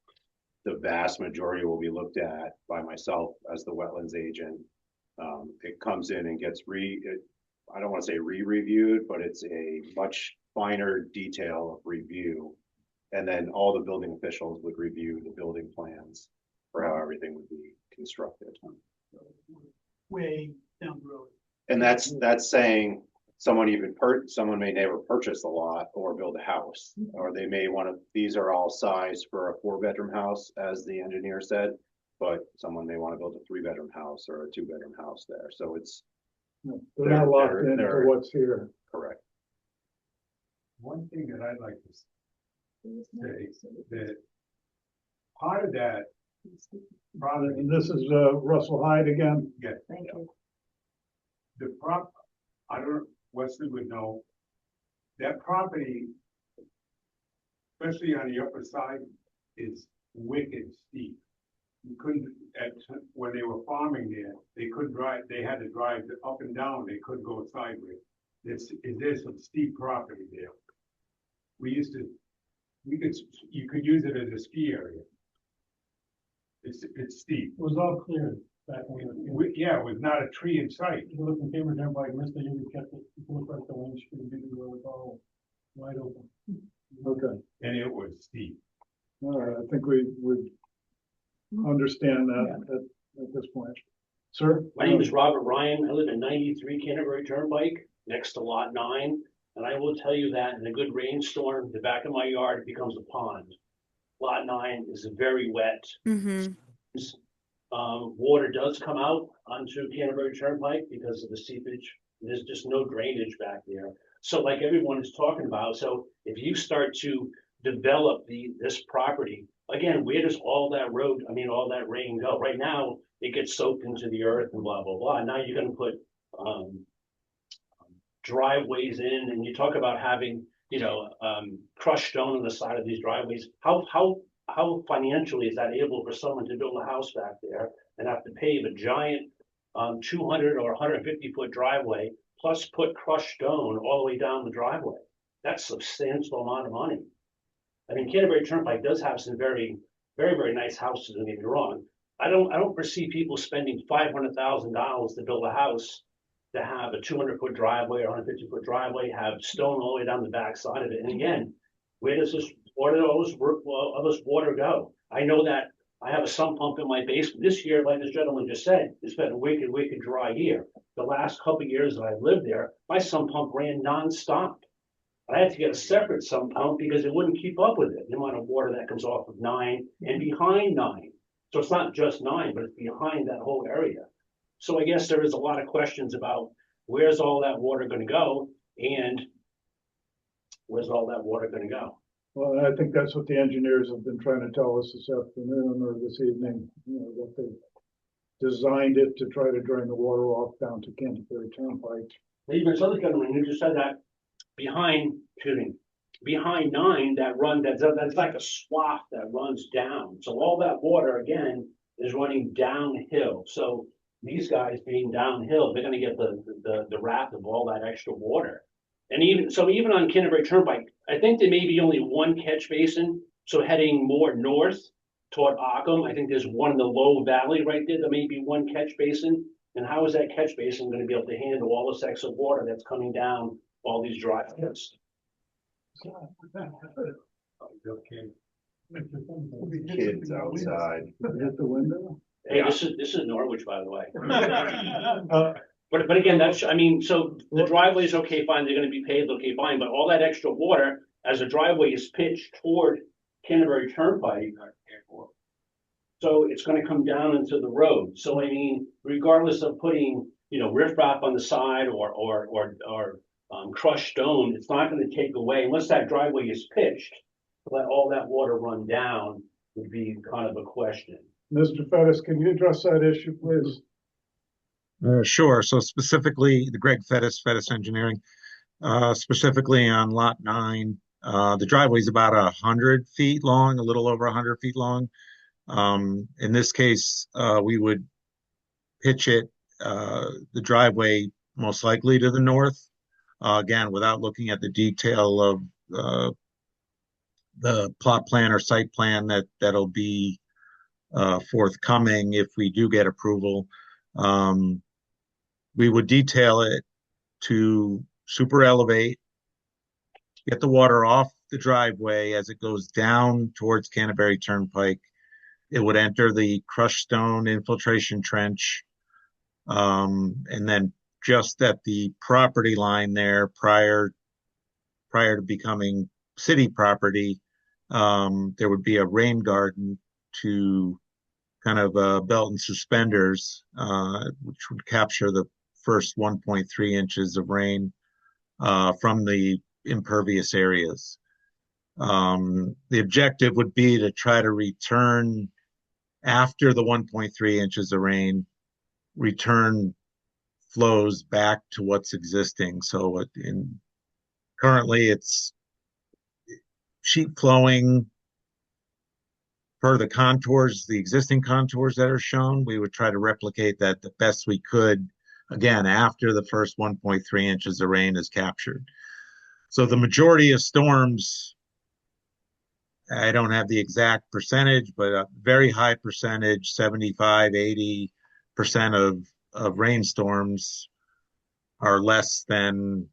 The vast majority will be looked at by myself as the wetlands agent. It comes in and gets I don't want to say re-reviewed, but it's a much finer detail of review. And then all the building officials would review the building plans for how everything would be constructed. Way down the road. And that's saying someone someone may never purchase a lot or build a house, or they may want to, these are all sized for a 4-bedroom house, as the engineer said, but someone may want to build a 3-bedroom house or a 2-bedroom house there. So it's They're not locked into they're- what's here. correct. One thing that I'd like to say, that part of that, probably, And this is Russell Hyde again. Thank you. I don't, Wesley would know, that property, especially on the upper side, is wicked steep. You couldn't, when they were farming there, they couldn't drive, they had to drive up and down, they couldn't go sideways. There's some steep property there. You could use it as a ski area. It's steep. It was all clear back when we were. Yeah, with not a tree in sight. If you look in Cambridge, everybody missed it, you kept it, you look like the Wayne Street, it was all wide open. Okay. And it was steep. All right. I think we would understand that at this point. Sir? My name is Robert Ryan. I live in 93 Canterbury Turnpike, next to Lot 9. And I will tell you that in a good rainstorm, the back of my yard becomes a pond. Lot 9 is very wet. Water does come out onto Canterbury Turnpike because of the seepage. There's just no drainage back there. So like everyone is talking about, so if you start to develop this property, again, where does all that road, I mean, all that rain go? Right now, it gets soaked into the earth and blah, blah, blah. Now you're gonna put, driveways in, and you talk about having, crushed stone on the side of these driveways. How financially is that able for someone to build a house back there and have to pave a giant 200 or 150-foot driveway, plus put crushed stone all the way down the driveway? That's a substantial amount of money. I mean, Canterbury Turnpike does have some very, very, very nice houses, don't get me wrong. I don't foresee people spending $500,000 to build a house to have a 200-foot driveway or 150-foot driveway, have stone all the way down the back side of it. And again, where does this all this water go? I know that I have a sump pump in my basement. This year, like this gentleman just said, it's been a wicked, wicked dry year. The last couple of years that I lived there, my sump pump ran nonstop. I had to get a separate sump pump because it wouldn't keep up with it, the amount of water that comes off of 9 and behind 9. So it's not just 9, but it's behind that whole area. So I guess there is a lot of questions about where's all that water going to go, and where's all that water going to go? Well, I think that's what the engineers have been trying to tell us this afternoon or this evening, that they designed it to try to drain the water off down to Canterbury Turnpike. Even this other gentleman who just said that behind 9, that's like a swath that runs down. So all that water again is running downhill. So these guys being downhill, they're going to get the wrath of all that extra water. And even on Canterbury Turnpike, I think there may be only one catch basin. So heading more north toward Ockham, I think there's one in the low valley right there. There may be one catch basin. And how is that catch basin going to be able to handle all this extra water that's coming down all these driveways? Kids outside. Hit the window. Hey, this is Norwich, by the way. But again, so the driveway is okay, fine, they're gonna be paved, okay, fine, but all that extra water, as the driveway is pitched toward Canterbury Turnpike, so it's gonna come down into the road. So I mean, regardless of putting, riprap on the side or crushed stone, it's not gonna take away, unless that driveway is pitched, to let all that water run down would be kind of a question. Mr. Fettis, can you address that issue, please? Sure. So specifically, the Greg Fettis Engineering, specifically on lot 9, the driveway is about 100 feet long, a little over 100 feet long. In this case, we would pitch it, the driveway most likely to the north, again, without looking at the detail of the plot plan or site plan that'll be forthcoming if we do get approval. We would detail it to super elevate, get the water off the driveway as it goes down towards Canterbury Turnpike. It would enter the crushed stone infiltration trench, and then just at the property line there, prior to becoming city property, there would be a rain garden to kind of belt and suspenders, which would capture the first 1.3 inches of rain from the impervious areas. The objective would be to try to return after the 1.3 inches of rain, return flows back to what's existing. So currently it's sheet flowing per the contours, the existing contours that are shown. We would try to replicate that the best we could, again, after the first 1.3 inches of rain is captured. So the majority of storms, I don't have the exact percentage, but a very high percentage, 75, 80% of rainstorms are less than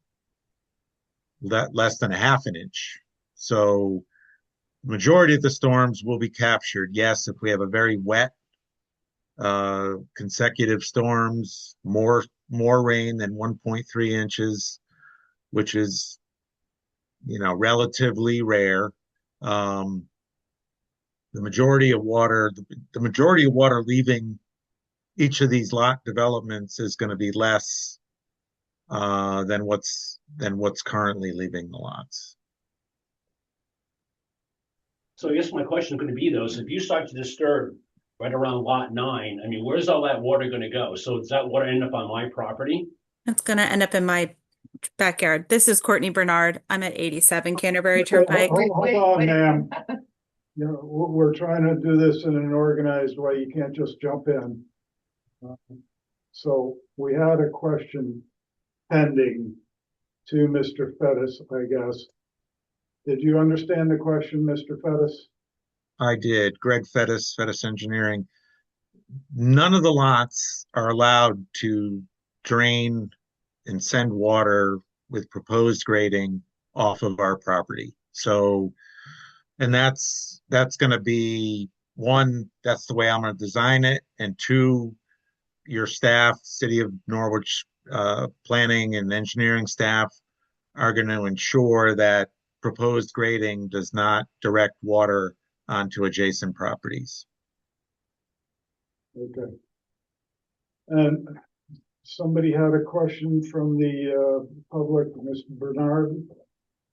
a half an inch. So majority of the storms will be captured. Yes, if we have a very wet consecutive storms, more rain than 1.3 inches, which is, relatively rare. The majority of water leaving each of these lot developments is going to be less than what's currently leaving the lots. So I guess my question is gonna be though, so if you start to disturb right around lot 9, I mean, where's all that water gonna go? So does that water end up on my property? It's gonna end up in my backyard. This is Courtney Bernard. I'm at 87 Canterbury Hold Turnpike. on, ma'am. You know, we're trying to do this in an organized way. You can't just jump in. So we had a question pending to Mr. Fettis, I guess. Did you understand the question, Mr. Fettis? I did. Greg Fettis, Fettis Engineering. None of the lots are allowed to drain and send water with proposed grading off of our property. So, and that's going to be one, that's the way I'm going to design it. And two, your staff, City of Norwich planning and engineering staff are going to ensure that proposed grading does not direct water onto adjacent properties. Okay. And somebody had a question from the public, Mr. Bernard.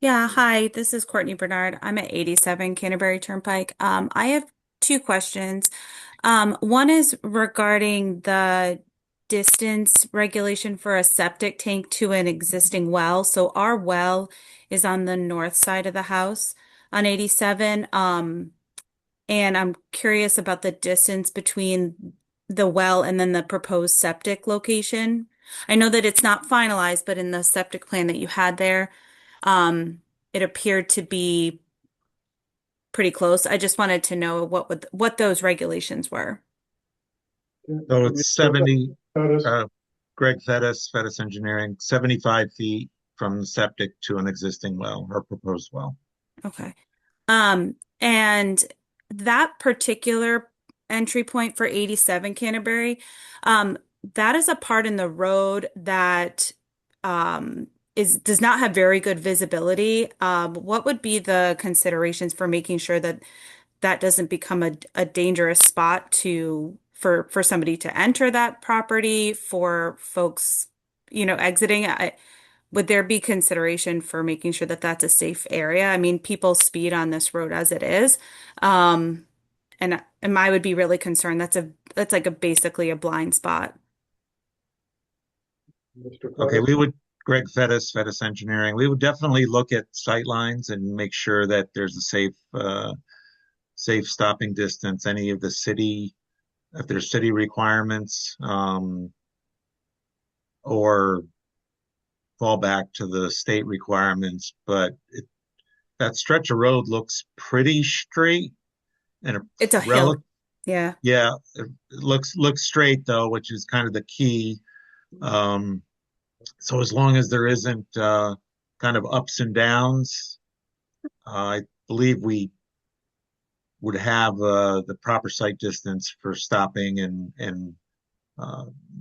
Yeah, hi, this is Courtney Bernard. I'm at 87 Canterbury Turnpike. I have two questions. One is regarding the distance regulation for a septic tank to an existing well. So our well is on the north side of the house on 87. And I'm curious about the distance between the well and then the proposed septic location. I know that it's not finalized, but in the septic plan that you had there, it appeared to be pretty close. I just wanted to know what those regulations were. So it's 70, Fettis? Greg Fettis, Fettis Engineering, 75 feet from the septic to an existing well or proposed well. Okay. And that particular entry point for 87 Canterbury, that is a part in the road that does not have very good visibility. What would be the considerations for making sure that that doesn't become a dangerous spot for somebody to enter that property, for folks, exiting? Would there be consideration for making sure that that's a safe area? I mean, people speed on this road as it is. And I would be really concerned. That's like basically a blind spot. Mr. Okay, Fettis? Greg Fettis, Fettis Engineering, we would definitely look at sight lines and make sure that there's a safe stopping distance, any of the city, if there's city requirements, or fall back to the state requirements. But that stretch of road looks pretty straight and It's a hill. Yeah. Yeah, it looks straight though, which is kind of the key. So as long as there isn't kind of ups and downs, I believe we would have the proper sight distance for stopping, and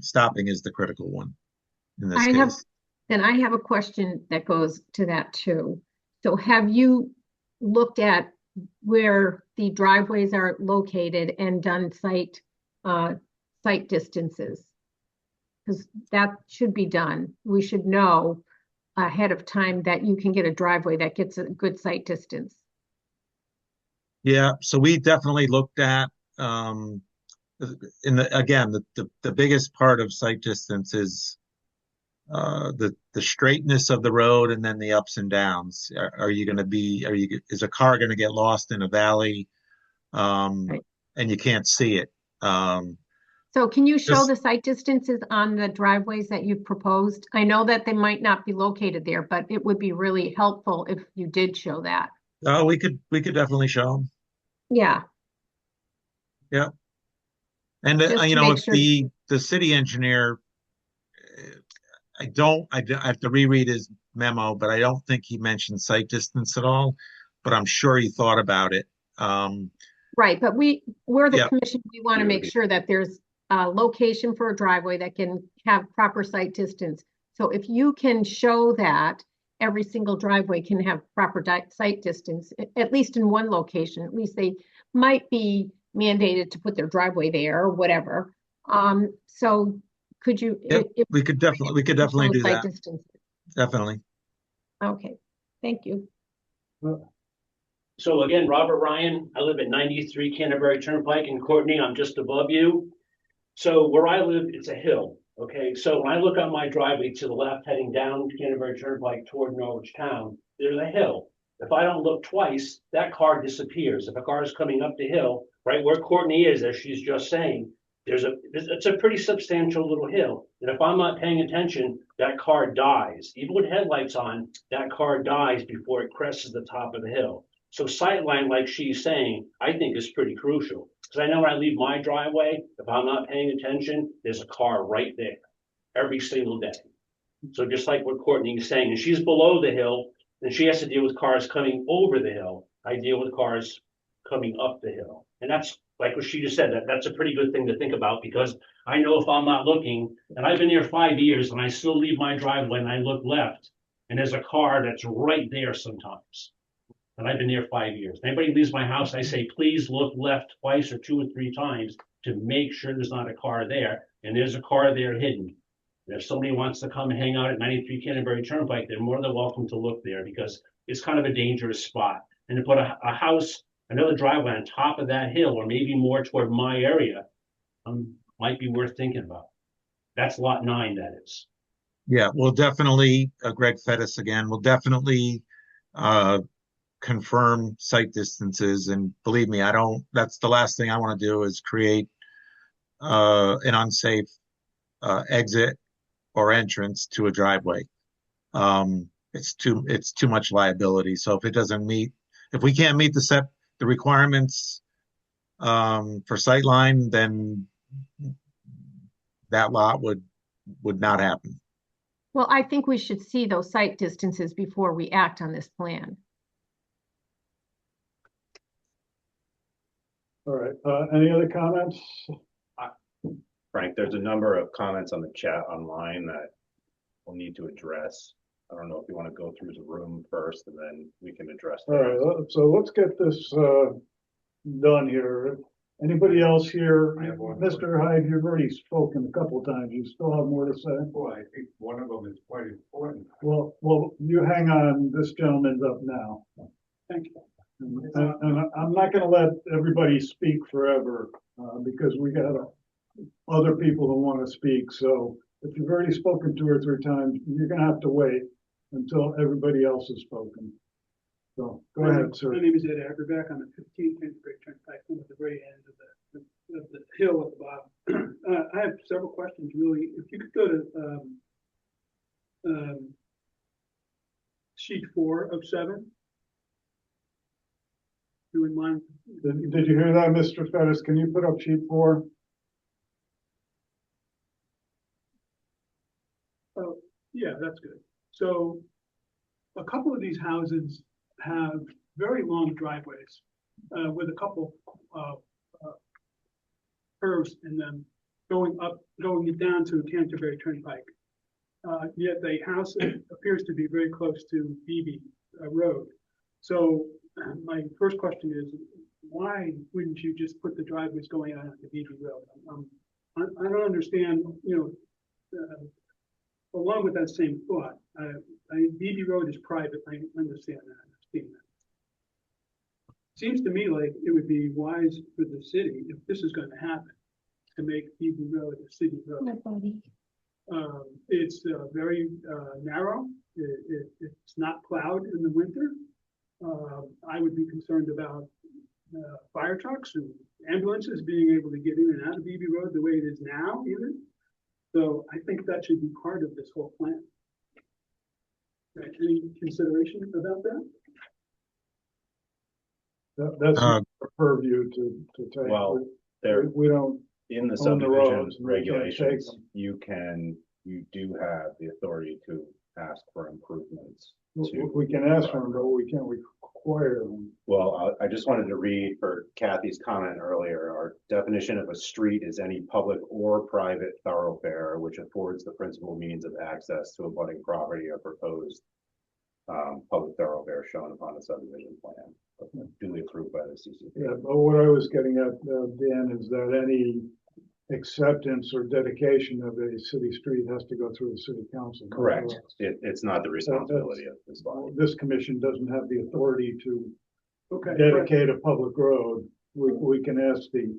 stopping is the critical one in this case. I have a question that goes to that too. So have you looked at where the driveways are located and done site distances? Because that should be done. We should know ahead of time that you can get a driveway that gets a good site distance. Yeah, so we definitely looked at again, the biggest part of sight distance is the straightness of the road and then the ups and downs. Is a car going to get lost in a valley, Right. and you can't see it? So can you show the site distances on the driveways that you've proposed? I know that they might not be located there, but it would be really helpful if you did show that. Oh, we could definitely show them. Yeah. Yeah. And Just to if make sure. the city engineer, I have to reread his memo, but I don't think he mentioned site distance at all, but I'm sure he thought about it. Right, but we're the Yeah. commission, we want to make sure that there's a location for a driveway that can have proper site distance. So if you can show that every single driveway can have proper site distance, at least in one location, at least they might be mandated to put their driveway there or whatever. So Could you? Yep, we could definitely additional do site that. distance? Definitely. Okay, thank you. So again, Robert Ryan, I live at 93 Canterbury Turnpike, and Courtney, I'm just above you. So where I live, it's a hill, okay? So when I look on my driveway to the left, heading down Canterbury Turnpike toward Norwich Town, there's a hill. If I don't look twice, that car disappears. If a car is coming up the hill, right where Courtney is, as she's just saying, it's a pretty substantial little hill. And if I'm not paying attention, that car dies. Even with headlights on, that car dies before it crests the top of the hill. So sightline, like she's saying, I think is pretty crucial. Because I know when I leave my driveway, if I'm not paying attention, there's a car right there every single day. So just like what Courtney is saying, and she's below the hill, and she has to deal with cars coming over the hill. I deal with cars coming up the hill. And that's like what she just said, that's a pretty good thing to think about, because I know if I'm not looking, and I've been here 5 years and I still leave my driveway and I look left, and there's a car that's right there sometimes. And I've been there 5 years. Anybody leaves my house, I say, please look left twice or 2 or 3 times to make sure there's not a car there. And there's a car there hidden. And if somebody wants to come and hang out at 93 Canterbury Turnpike, they're more than welcome to look there, because it's kind of a dangerous spot. And to put a house, another driveway on top of that hill, or maybe more toward my area, might be worth thinking about. That's lot 9, that is. Yeah, we'll definitely, Greg Fettis again, we'll definitely confirm site distances. And believe me, that's the last thing I want to do, is create an unsafe exit or entrance to a driveway. It's too much liability. So if we can't meet the requirements for sightline, then that lot would not happen. Well, I think we should see those site distances before we act on this plan. All right, any other comments? Frank, there's a number of comments on the chat online that we'll need to address. I don't know if you want to go through the room first, and then we can address All right, so let's get this done here. Anybody else here? I have one. Mr. Hyde, you've already spoken a couple of times. You still have more to say? Well, I think one of them is quite important. Well, you hang on. This gentleman's up now. Thank you. And I'm not going to let everybody speak forever because we got other people who want to speak. So if you've already spoken 2 or 3 times, you're going to have to wait until everybody else has spoken. So go ahead, sir. My name is Ed Ackerbeck. I'm at 15 Canterbury Turnpike. I'm at the very end of the hill at the bottom. I have several questions, really. If you could go to sheet 4 of 7. You wouldn't mind? Did you hear that, Mr. Fettis? Can you put up sheet 4? Oh, yeah, that's good. So a couple of these houses have very long driveways with a couple curves in them going down to Canterbury Turnpike. Yet the house appears to be very close to Beebe Road. So my first question is, why wouldn't you just put the driveways going on to Beebe Road? I don't understand, along with that same thought, Beebe Road is private. I understand that. Seems to me like it would be wise for the city, if this is going to happen, to make Beebe Road a city road. It's very narrow. It's not plowed in the winter. I would be concerned about fire trucks and ambulances being able to get in and out of Beebe Road the way it is now, even. So I think that should be part of this whole plan. Any consideration about that? That's our purview to take. Well, we don't. In the own the roads, subdivision and we can't take regulations, them. you do have the authority to ask for improvements. We can ask for them, but we can't require them. Well, I just wanted to read for Kathy's comment earlier. Our definition of a street is any public or private thoroughfare which affords the principal means of access to abutting property or proposed public thoroughfare shown upon the subdivision plan, duly approved by the CCP. Yeah, but what I was getting at, Dan, is that acceptance or dedication of a city street has to go through the city council. not Correct. through us. It's not the responsibility of this body. This commission doesn't have the authority to Okay, dedicate a public road. We can ask the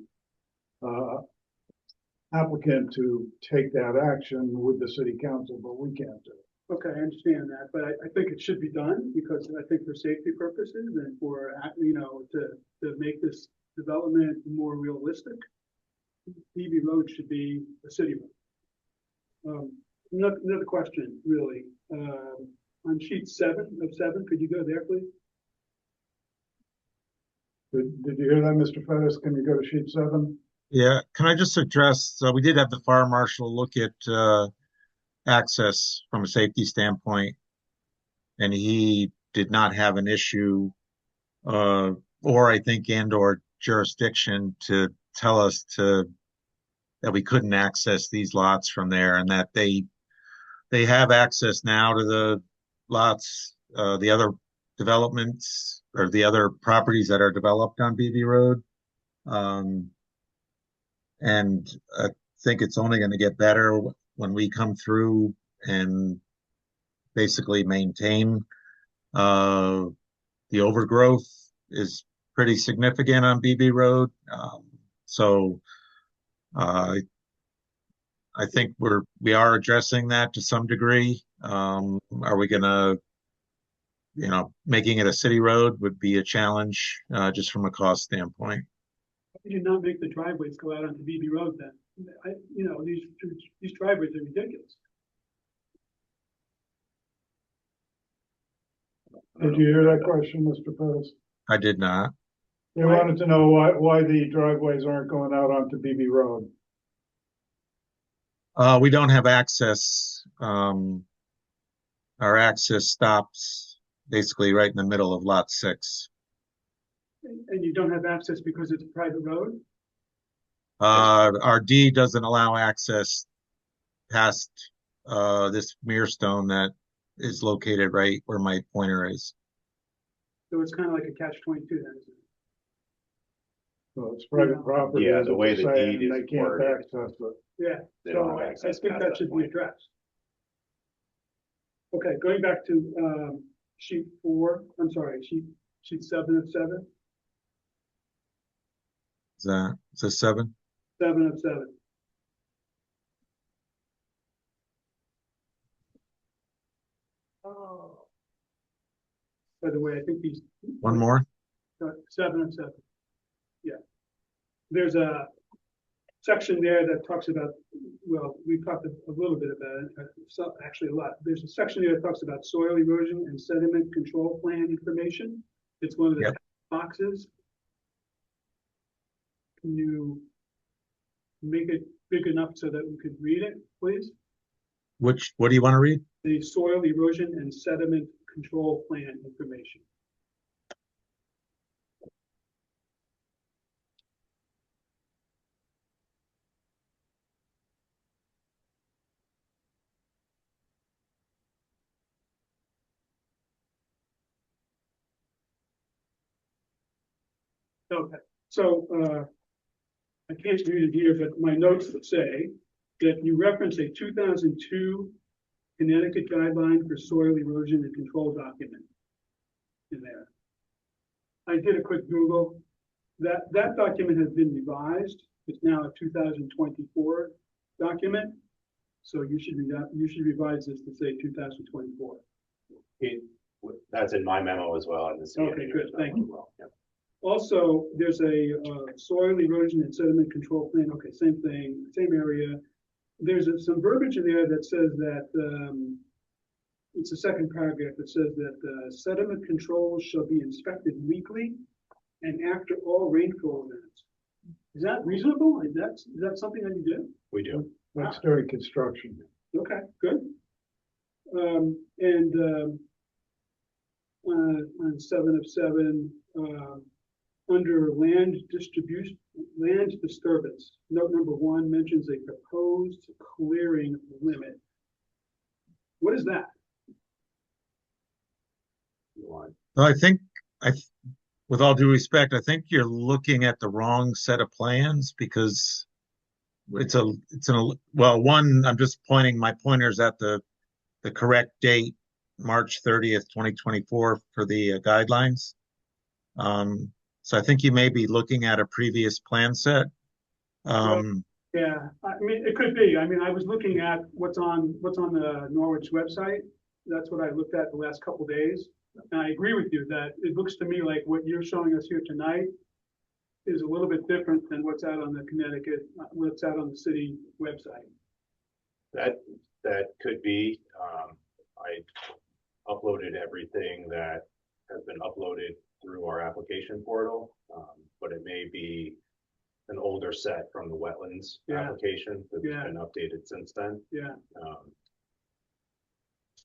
applicant to take that action with the city council, but we can't do it. okay, I understand that, but I think it should be done because I think for safety purposes and for, you know, to make this development more realistic, DB Road should be a city road. Another question, really, on sheet 7 of 7, could you go there, please? Did you hear that, Mr. Pettis? Can you go to sheet 7? Yeah, can I just address, we did have the fire marshal look at access from a safety standpoint, and he did not have an issue or I think or jurisdiction to tell us that we couldn't access these lots from there, and that they have access now to the lots, the other developments or the other properties that are developed on BB Road. And I think it's only going to get better when we come through and basically maintain. The overgrowth is pretty significant on BB Road. So I think we are addressing that to some degree. Are we gonna, making it a city road would be a challenge, just from a cost standpoint. Why did you not make the driveways go out onto BB Road then? These driveways are ridiculous. Did you hear that question, Mr. Pettis? I did not. They wanted to know why the driveways aren't going out onto BB Road. We don't have access. Our access stops basically right in the middle of lot 6. And you don't have access because it's a private road? Our deed doesn't allow access past this mirror-stone that is located right where my pointer is. So it's kind of like a catch-22 then, isn't it? So it's private property. Yeah, as the way it's the saying, deed is they can't worded. access it. Yeah, They don't so have I access think past that that should be point. addressed. Okay, going back to sheet 4, I'm sorry, sheet 7 of 7, Is this 7? 7 of 7. Oh. By the way, I think these. One more? 7 of 7. Yeah. There's a section there that talks about, well, we talked a little bit about it, actually a lot. There's a section there that talks about soil erosion and sediment control plan information. It's one of the boxes. Can you make it big enough so that we could read it, please? What do you want to read? The soil erosion and sediment control plan information. Okay, so I can't read it here, but my notes say that you reference a 2002 Connecticut guideline for soil erosion and control document in there. I did a quick Google. That document has been revised. It's now a 2024 document. So you should revise this to say 2024. That's in my memo as well. Okay, good, thank you. Well, yeah. Also, there's a soil erosion and sediment control plan. Okay, same thing, same area. There's some verbiage in there that says that it's the second paragraph that says that sediment controls shall be inspected weekly and after all rainfall events. Is that reasonable? Is that something that you do? We do. That's during construction. Okay, good. On 7 of 7, under land disturbance, note number 1 mentions a proposed clearing limit. What is that? Well, with all due respect, I think you're looking at the wrong set of plans because well, one, I'm just pointing my pointers at the correct date, March 30th, 2024 for the guidelines. So I think you may be looking at a previous plan set. Yeah, I mean, it could be. I mean, I was looking at what's on the Norwich website. That's what I looked at the last couple days. And I agree with you that it looks to me like what you're showing us here tonight is a little bit different than what's out on the Connecticut, what's out on the city website. That could be. I uploaded everything that has been uploaded through our application portal, but it may be an older set from the wetlands application that's been updated since then. Yeah.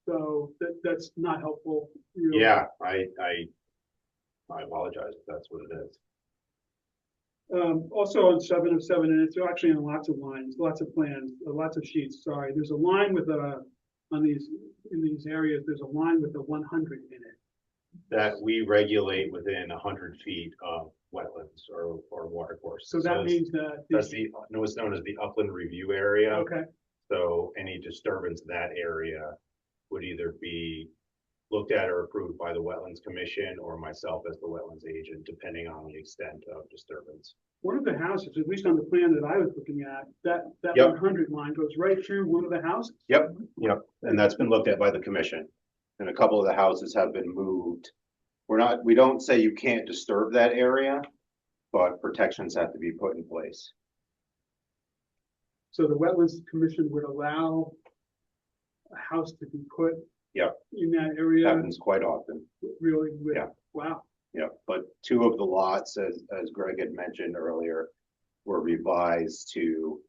So that's not helpful. Really. Yeah, I apologize if that's what it is. Also on 7 of 7, and it's actually in lots of lines, lots of plans, lots of sheets. Sorry, there's a line with in these areas. There's a line with a 100 in it. That we regulate within 100 feet of wetlands or water courses. So that means that that's what's known as the upland review area. Okay. So any disturbance in that area would either be looked at or approved by the Wetlands Commission or myself as the wetlands agent, depending on the extent of disturbance. One of the houses, at least on the plan that I was looking at, that 100 line goes right through one of the houses. Yep, and that's been looked at by the commission. And a couple of the houses have been moved. We don't say you can't disturb that area, but protections have to be put in place. So the Wetlands Commission would allow a house to be put in that area? Happens quite often. Really? Yeah. Wow. Yeah, but 2 of the lots, as Greg had mentioned earlier, were revised to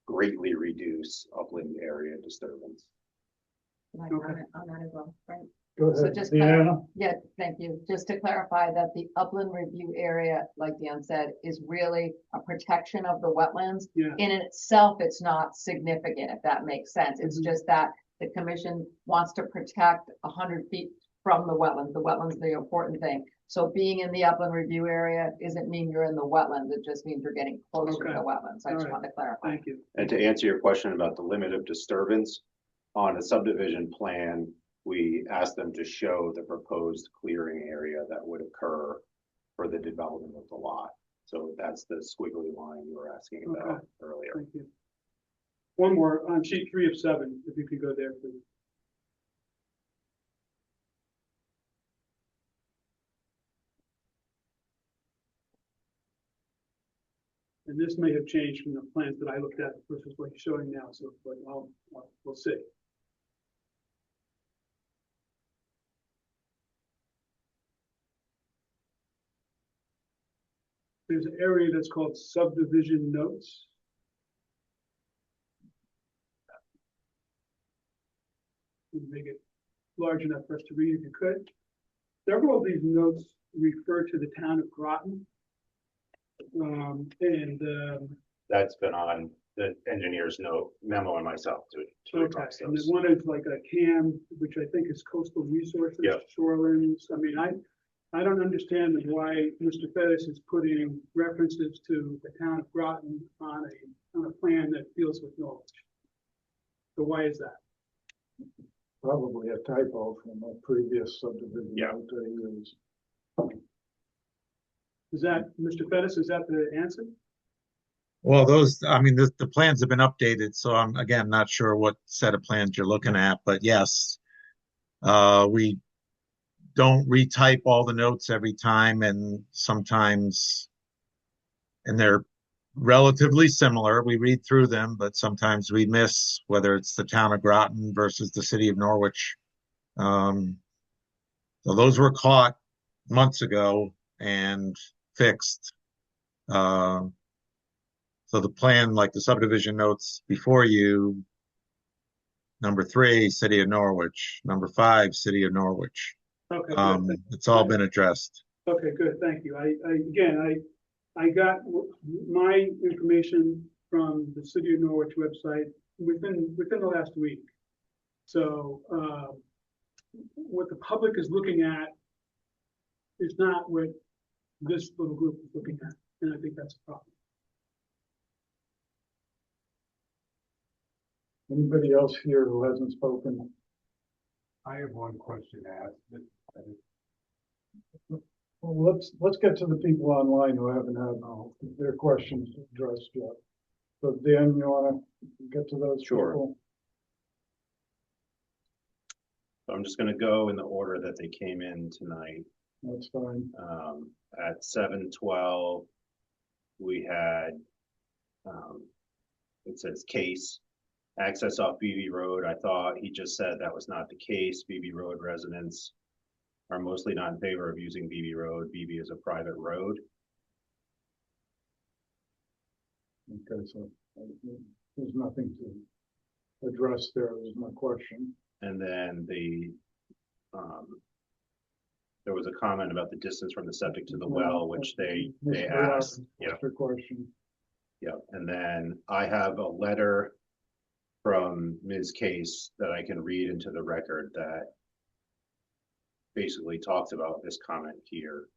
greatly reduce upland area disturbance. Can I comment on that as well, right? Go So ahead, just Deanna. Yeah, thank you. Just to clarify that the upland review area, like Dan said, is really a protection of the wetlands. Yeah. In itself, it's not significant, if that makes sense. It's just that the commission wants to protect 100 feet from the wetlands. The wetlands are the important thing. So being in the upland review area doesn't mean you're in the wetlands. It just means you're getting closer to the wetlands. I just wanted to clarify. Thank you. And to answer your question about the limit of disturbance, on a subdivision plan, we asked them to show the proposed clearing area that would occur for the development of the lot. So that's the squiggly line you were asking about earlier. Thank you. One more on sheet 3 of 7, if you could go there, please. And this may have changed from the plans that I looked at versus what you're showing now. So, but we'll see. There's an area that's called subdivision notes. Make it large enough for us to read if you could. Several of these notes refer to the town of Groton. That's been on the engineer's note memo and myself to address and then those. one is like a CAM, which I think is coastal resources, shorelands. I mean, I don't understand why Mr. Fettis is putting references to the town of Groton on a plan that deals with Norwich. So why is that? Probably a typo from a previous subdivision. Note that he used. Is that, Mr. Fettis, is that the answer? Well, the plans have been updated, so I'm, again, not sure what set of plans you're looking at, but yes, we don't retype all the notes every time, and sometimes, and they're relatively similar. We read through them, but sometimes we miss whether it's the town of Groton versus the city of Norwich. So those were caught months ago and fixed. So the plan, like the subdivision notes before you, number 3, city of Norwich, number 5, city of Norwich. Okay. It's all been addressed. Okay, good. Thank you. I got my information from the City of Norwich website within the last week. So what the public is looking at is not what this little group is looking at, and I think that's a problem. Anybody else here who hasn't spoken? I have one question to ask. Well, let's get to the people online who haven't had their questions addressed yet. So Dan, you wanna get to those Sure. people? So I'm just gonna go in the order that they came in tonight. That's fine. At 7:12, we had, it says case, access off BB Road. I thought he just said that was not the case. BB Road residents are mostly not in favor of using BB Road. BB is a private road. Okay, so there's nothing to address there. There's no question. And then there was a comment about the distance from the septic to the well, which they asked. Yeah. Mr. Question. Yeah, and then I have a letter from Ms. Case that I can read into the record that basically talks about this comment here.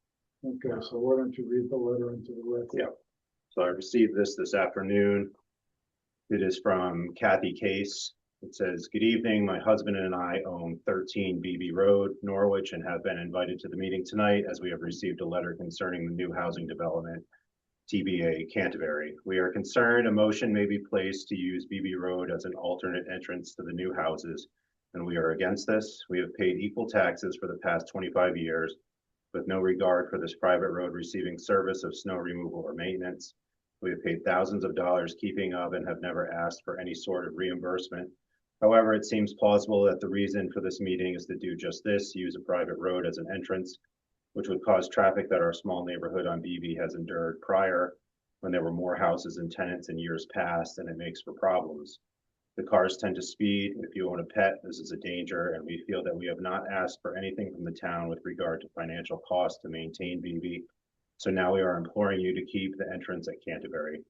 Okay, so why don't you read the letter into the record? Yeah. So I received this afternoon. It is from Kathy Case. It says, "Good evening. My husband and I own 13 BB Road, Norwich, and have been invited to the meeting tonight as we have received a letter concerning the new housing development, TBA Canterbury. We are concerned a motion may be placed to use BB Road as an alternate entrance to the new houses, and we are against this. We have paid equal taxes for the past 25 years with no regard for this private road receiving service of snow removal or maintenance. We have paid thousands of dollars keeping of and have never asked for any sort of reimbursement. However, it seems plausible that the reason for this meeting is to do just this, use a private road as an entrance, which would cause traffic that our small neighborhood on BB has endured prior when there were more houses and tenants in years past, and it makes for problems. The cars tend to speed. If you own a pet, this is a danger, and we feel that we have not asked for anything from the town with regard to financial costs to maintain BB. So now we are imploring you to keep the entrance at Canterbury.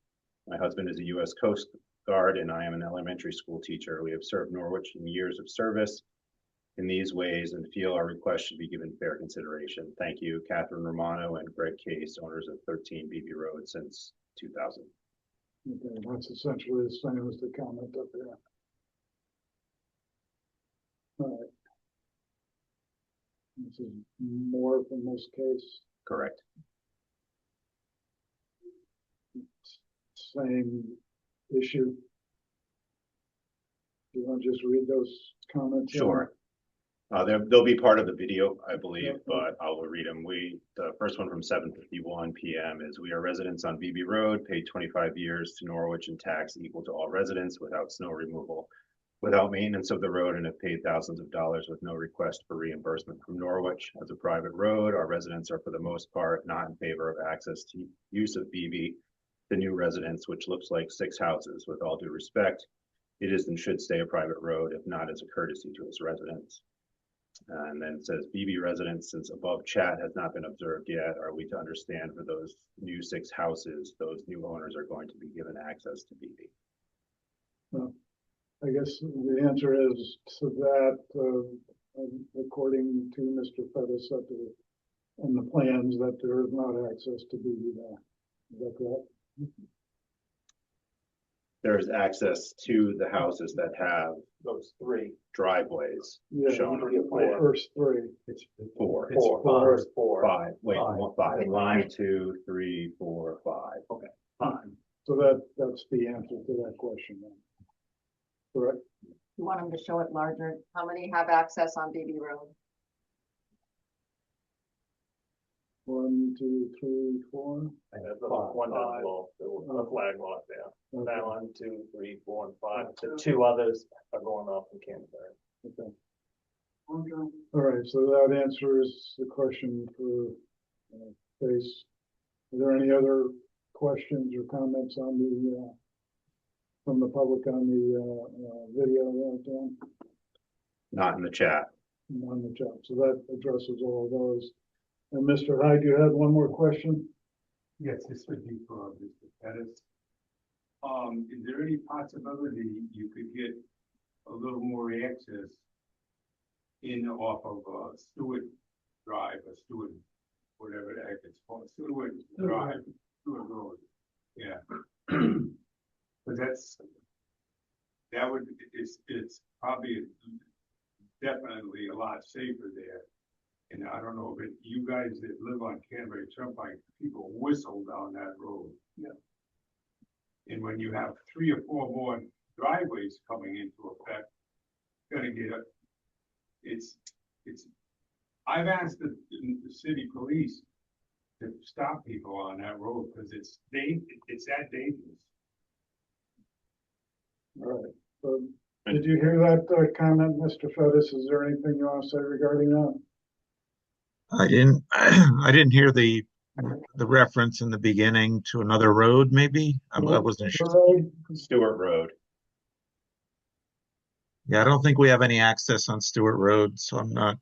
My husband is a U.S. Coast Guard, and I am an elementary school teacher. We have served Norwich in years of service in these ways and feel our request should be given fair consideration. Thank you, Catherine Romano and Greg Case, owners of 13 BB Road since 2000. Okay, that's essentially the same as the comment up there. All right. This is more from this case. Correct. Same issue. You want to just read those comments? Sure. They'll be part of the video, I believe, but I'll read them. The first one from 7:51 p.m. is, "We are residents on BB Road, paid 25 years to Norwich and tax equal to all residents without snow removal, without maintenance of the road, and have paid thousands of dollars with no request for reimbursement from Norwich. As a private road, our residents are for the most part not in favor of access to use of BB to new residents, which looks like 6 houses. With all due respect, it is and should stay a private road, if not as a courtesy to its residents." And then it says, "BB residents, since above chat has not been observed yet, are we to understand for those new 6 houses, those new owners are going to be given access to BB?" Well, I guess the answer is to that, according to Mr. Pettis and the plans, that there is not access to BB there. Is that correct? There is access to the houses that have those 3 driveways Yeah, shown on the the plan. first 3. It's 4. It's 4. 5. Wait, 5. 1, 2, 3, 4, 5. Okay, 5. So that's the answer to that question then. Correct? You want them to show it larger. How many have access on BB Road? 1, 2, 3, 4. There's one down below, a flag lot there. Okay. 1, 2, 3, 4, and 5. The 2 others are going off in Canterbury. Okay. All right, so that answers the question for Case. Are there any other questions or comments on the from the public on the video there, Dan? Not in the chat. On the chat. So that addresses all of those. And Mr. Hyde, you had one more question? Yes, this would be for Mr. Pettis. Is there any possibility you could get a little more access in off of Stewart Drive or Stewart, whatever the heck it's called, Stewart Drive, Stewart Road? Yeah. But that would, it's probably definitely a lot safer there. And I don't know, but you guys that live on Canterbury Turnpike, people whistle down that road. Yeah. And when you have 3 or 4 more driveways coming into effect, gonna get a, it's, I've asked the city police to stop people on that road, because it's that dangerous. All right. So, did you hear that comment, Mr. Fettis? Is there anything you want to say regarding that? I didn't, I didn't hear the reference in the beginning to another road, maybe? I wasn't sure. Stewart Road. Yeah, I don't think we have any access on Stewart Road, so I'm not.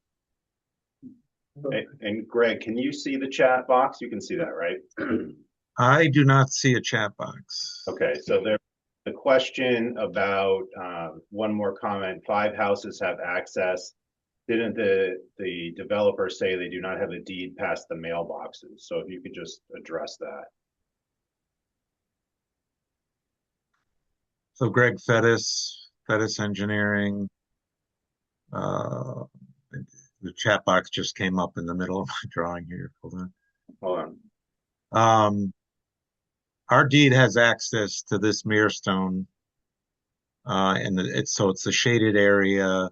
And Greg, can you see the chat box? You can see that, right? I do not see a chat box. Okay, so there, the question about, one more comment, 5 houses have access. Didn't the developer say they do not have a deed past the mailboxes? So if you could just address that. So Greg Fettis Engineering. The chat box just came up in the middle of my drawing here. Hold on. Our deed has access to this mirrorstone, and it's the shaded area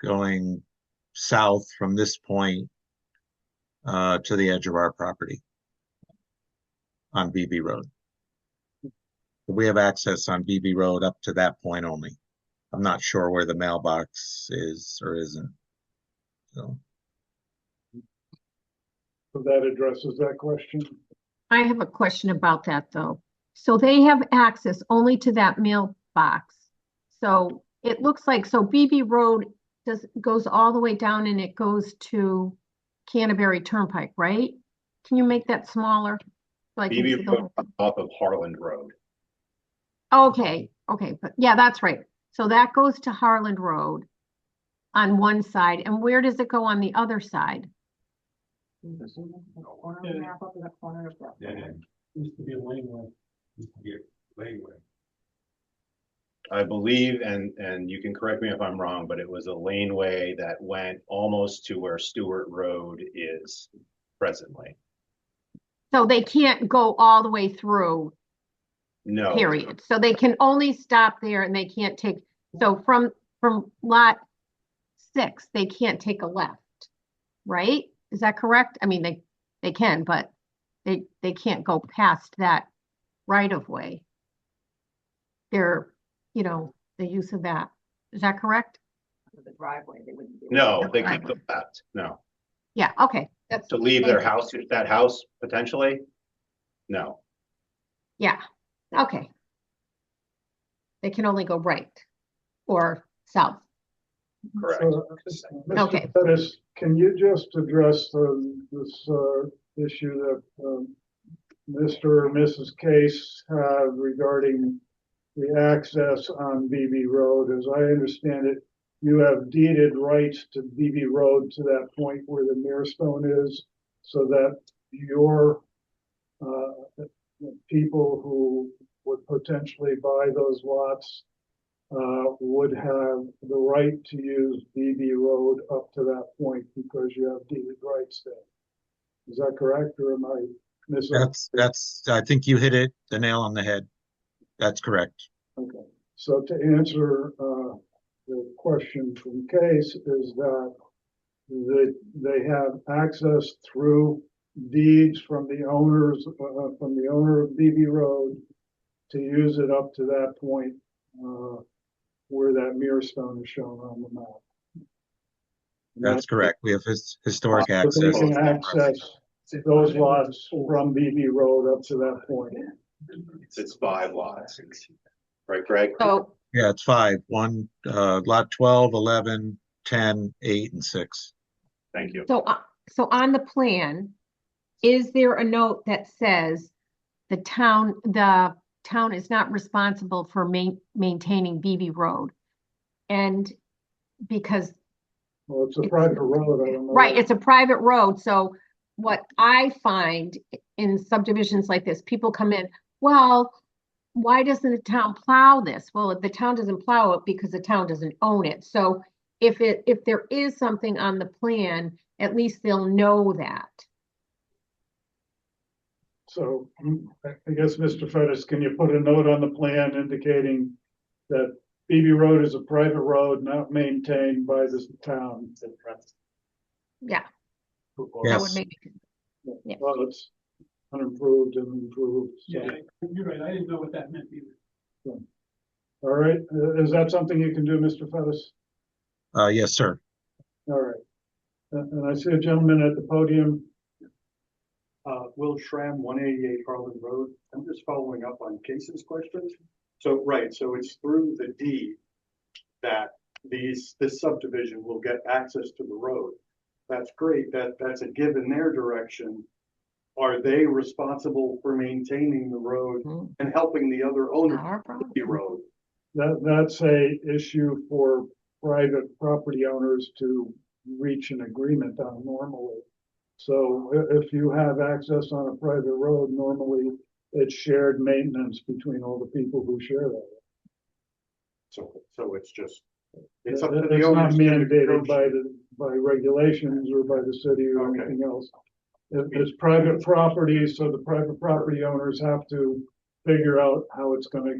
going south from this point to the edge of our property on BB Road. We have access on BB Road up to that point only. I'm not sure where the mailbox is or isn't. So that addresses that question. I have a question about that though. So they have access only to that mailbox. So it looks like, so BB Road goes all the way down and it goes to Canterbury Turnpike, right? Can you make that smaller? So I can see BB the Road off of Harland Road. Okay, but yeah, that's right. So that goes to Harland Road on one side. And where does it go on the other side? Corner of the map up in the corner of that. Yeah, Used to be a laneway. used to be a laneway. I believe, and you can correct me if I'm wrong, but it was a laneway that went almost to where Stewart Road is presently. So they can't go all the way through, No. period. So they can only stop there and they can't take, so from lot 6, they can't take a left, right? Is that correct? I mean, they can, but they can't go past that right of way. They're, the use of that. Is that correct? The driveway, they wouldn't be. No, they can't go left. No. Yeah, okay. That's To leave their house, that house potentially? No. Yeah, okay. They can only go right or south. Correct. Mr. Okay. Pettis, can you just address this issue that Mr. or Mrs. Case have regarding the access on BB Road? As I understand it, you have deeded rights to BB Road to that point where the Mirrorstone is, so that your people who would potentially buy those lots would have the right to use BB Road up to that point because you have deeded rights there. Is that correct, or am I missing? I think you hit the nail on the head. That's correct. Okay. So to answer the question from Case is that they have access through deeds from the owners, from the owner of BB Road to use it up to that point where that Mirrorstone is shown on the map. That's correct. We have historic So access. they can access those lots from BB Road up to that point. It's 5 lots. Right, Greg? So, Yeah, it's 5. Lot 12, 11, 10, 8, and 6. Thank you. so on the plan, is there a note that says the town is not responsible for maintaining BB Road? And because Well, it's a private road. I don't know. right, it's a private road. So what I find in subdivisions like this, people come in, well, why doesn't the town plow this? Well, the town doesn't plow it because the town doesn't own it. So if there is something on the plan, at least they'll know that. So I guess, Mr. Fettis, can you put a note on the plan indicating that Phoebe Road is a private road not maintained by the town? Yeah, that would Yes. make, Yeah. Well, it's unimproved and improved. So. Yeah, you're right. I didn't know what that meant either. All right, is that something you can do, Mr. Fettis? Yes, sir. All right. And I see a gentleman at the podium. Will Schramm, 188 Harlan Road. I'm just following up on Casey's questions. So, right, so it's through the deed that this subdivision will get access to the road. That's great. That's a give in their direction. Are they responsible for maintaining the road and helping the other owner our of problem. the road? That's a issue for private property owners to reach an agreement on normally. So if you have access on a private road, normally it's shared maintenance between all the people who share that. So it's just, It's up to the not owners to mandated negotiate. by regulations or by the city or Okay. anything else. It's private property, so the private property owners have to figure out how it's gonna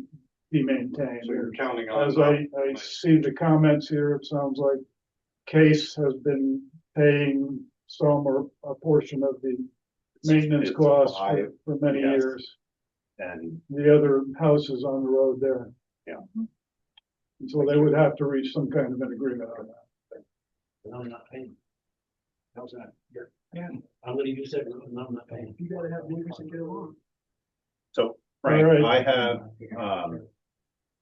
be maintained. So you're counting on. As I see the comments here, it sounds like Case has been paying some or a portion of the maintenance It's costs five, for many yes. years. And The other houses on the road there. Yeah. And so they would have to reach some kind of an agreement on that. And I'm not paying. How's that? Yeah. I'm gonna use that road and I'm not paying. You gotta have neighbors and get along. so, Frank, All right. I have,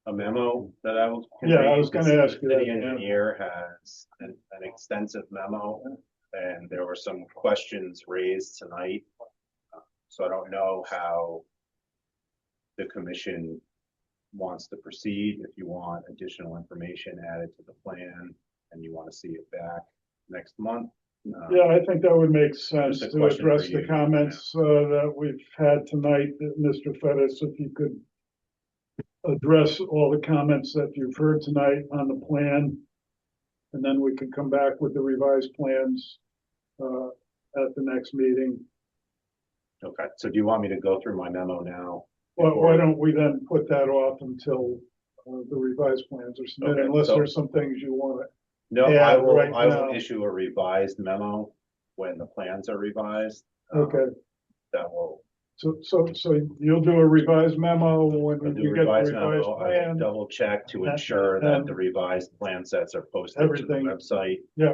a memo that I will. Yeah, I was convey. gonna The ask you that, city yeah. engineer has an extensive memo, and there were some questions raised tonight. So I don't know how the commission wants to proceed, if you want additional information added to the plan and you want to see it back next month. Yeah, I think that would make sense Just a to question address for the you, comments that we've had tonight, Mr. Fettis, if you could address all the comments that you've heard tonight on the plan. And then we can come back with the revised plans at the next meeting. Okay, so do you want me to go through my memo now? Well, before- why don't we then put that off until the revised plans are submitted, Okay, unless so- there's some things you want to. No, Yeah, I will, right I will now. issue a revised memo when the plans are revised. Okay, That will, so you'll do a revised memo when I'll do you a get the revised revised memo, I will plan. double check to And- ensure that and the revised plan sets are posted to the everything. website. Yeah.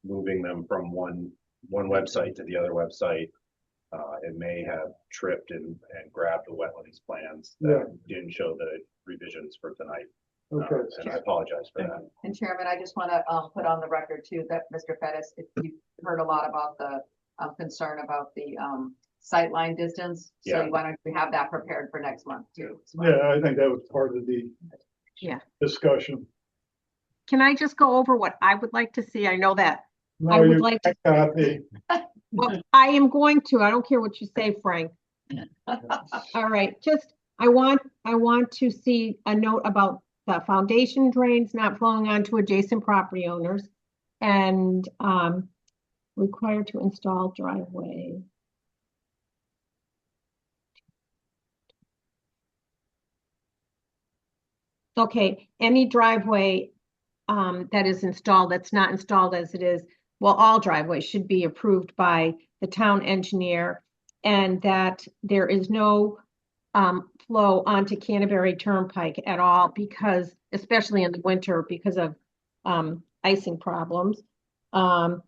Moving them from one website to the other website. It may have tripped and grabbed the wetlands plans that didn't show the revisions for tonight. Okay. And I apologize for that. And Chairman, I just want to put on the record too that Mr. Fettis, if you've heard a lot about the concern about the sightline distance. So Yeah. why don't we have that prepared for next month too? Yeah, I think that was part of the Yeah. discussion. Can I just go over what I would like to see? I know that, No, I would you like to- copy. well, I am going to, I don't care what you say, Frank. All right, just, I want to see a note about the foundation drains not flowing onto adjacent property owners and required to install driveway. Okay, any driveway that is installed, that's not installed as it is, well, all driveways should be approved by the town engineer, and that there is no flow onto Canterbury Turnpike at all because, especially in the winter, because of icing problems. Show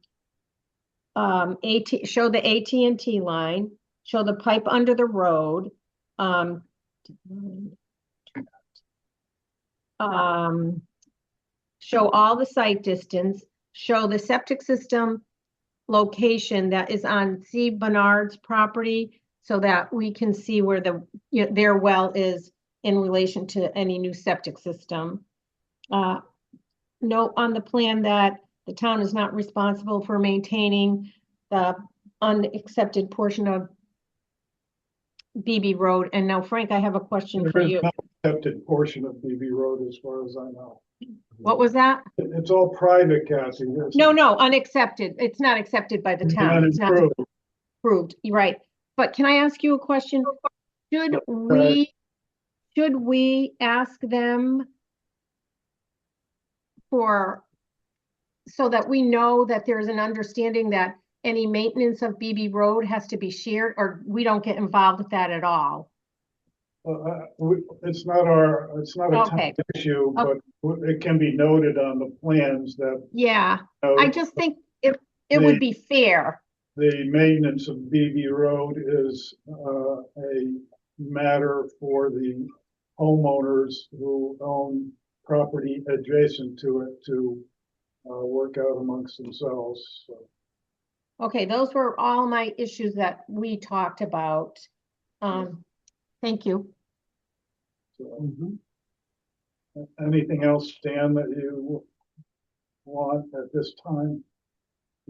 the AT&T line, show the pipe under the road. Show all the site distance, show the septic system location that is on C. Bernard's property so that we can see where their well is in relation to any new septic system. Note on the plan that the town is not responsible for maintaining the unaccepted portion of BB Road. And now Frank, I have a question for There is you. no accepted portion of BB Road as far as I know. What was that? It's all private, Cassie. This No, is no, unaccepted. It's not accepted by the town. not It's not improved. approved. You're right. But can I ask you a question? Should we ask them for, so that we know that there's an understanding that any maintenance of BB Road has to be shared, or we don't get involved with that at all? It's not a town Okay. issue, but it can be noted on the plans that. Yeah, you know, I just think it would be fair. The maintenance of BB Road is a matter for the homeowners who own property adjacent to it to work out amongst themselves. So, Okay, those were all my issues that we talked about. Thank you. anything else, Stan, that you want at this time?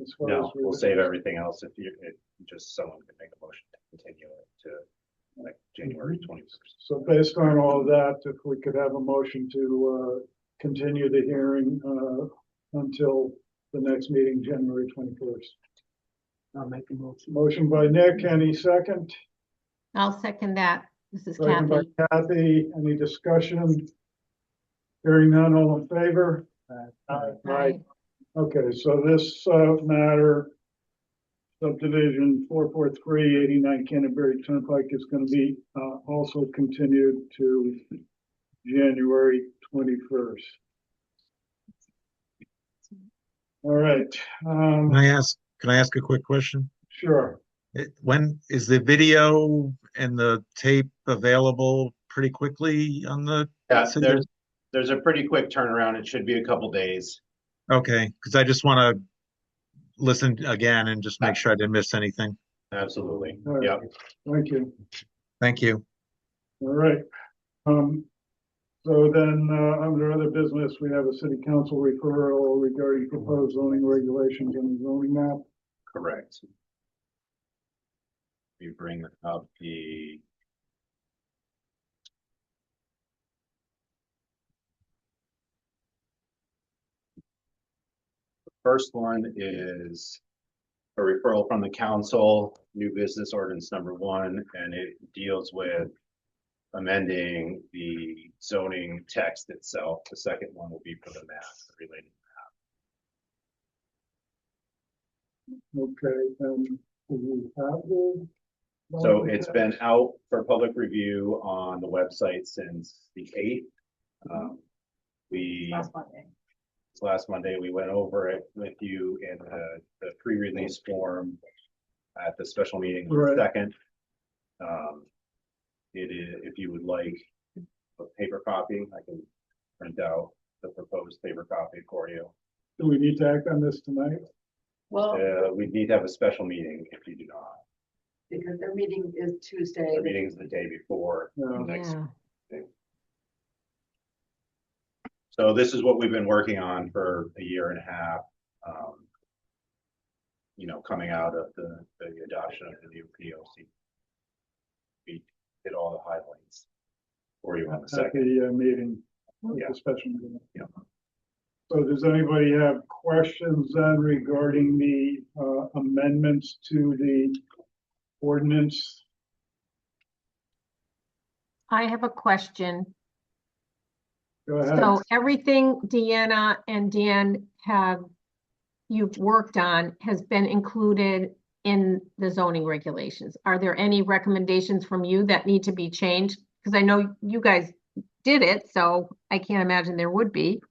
As far No, as we'll save everything else if just someone can make a motion to continue it to like January 21st. So based on all of that, if we could have a motion to continue the hearing until the next meeting, January 21st. I'll make a motion. Motion by Nick, any second? I'll second that. This is Second by Kathy. Kathy, any discussion? Hearing none, all in favor? Aye. Okay, so this matter, subdivision 443, 89 Canterbury Turnpike is going to be also continued to January 21st. All right. Can I ask a quick question? Sure. When is the video and the tape available pretty quickly on the? Yeah, there's a pretty quick turnaround. It should be a couple days. Okay, because I just want to listen again and just make sure I didn't miss anything. Absolutely. All right. Yep. Thank you. Thank you. All right. So then, under other business, we have a city council referral regarding proposed zoning regulations and the zoning map. Correct. We bring up the first one is a referral from the council, new business ordinance number 1, and it deals with amending the zoning text itself. The second one will be for the map, the related Okay, do we have the? So it's been out for public review on the website since the 8th. Last Monday, we went over it with you in the pre-release form at the special meeting on the 2nd. It is, if you would like a paper copy, I can print out the proposed paper copy for you. Do we need to act on this tonight? Well, We need to have a special meeting if you do not. because their meeting is Tuesday. Our meeting is the day before No. next. Yeah. So this is what we've been working on for a year and a half. You know, coming out of the adoption of the new POC. We did all the highlights for you on the At second. the meeting, Yeah. the special meeting. Yeah. So does anybody have questions then regarding the amendments to the ordinance? I have a question. Go ahead. So everything Deanna and Dan you've worked on has been included in the zoning regulations. Are there any recommendations from you that need to be changed? Because I know you guys did it, so I can't imagine there would be.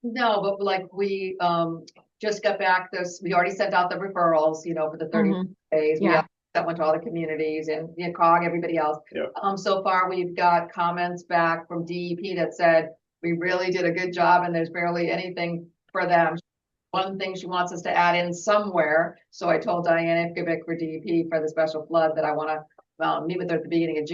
No, but like we just got back we already sent out the referrals, for the 30 days. We Yeah. sent one to all the communities and COG, everybody else. Yeah. So far we've got comments back from DEP that said, we really did a good job and there's barely anything for them. One thing she wants us to add in somewhere. So I told Diana Ivkovic for DEP for the special flood that I want to meet with her at the beginning of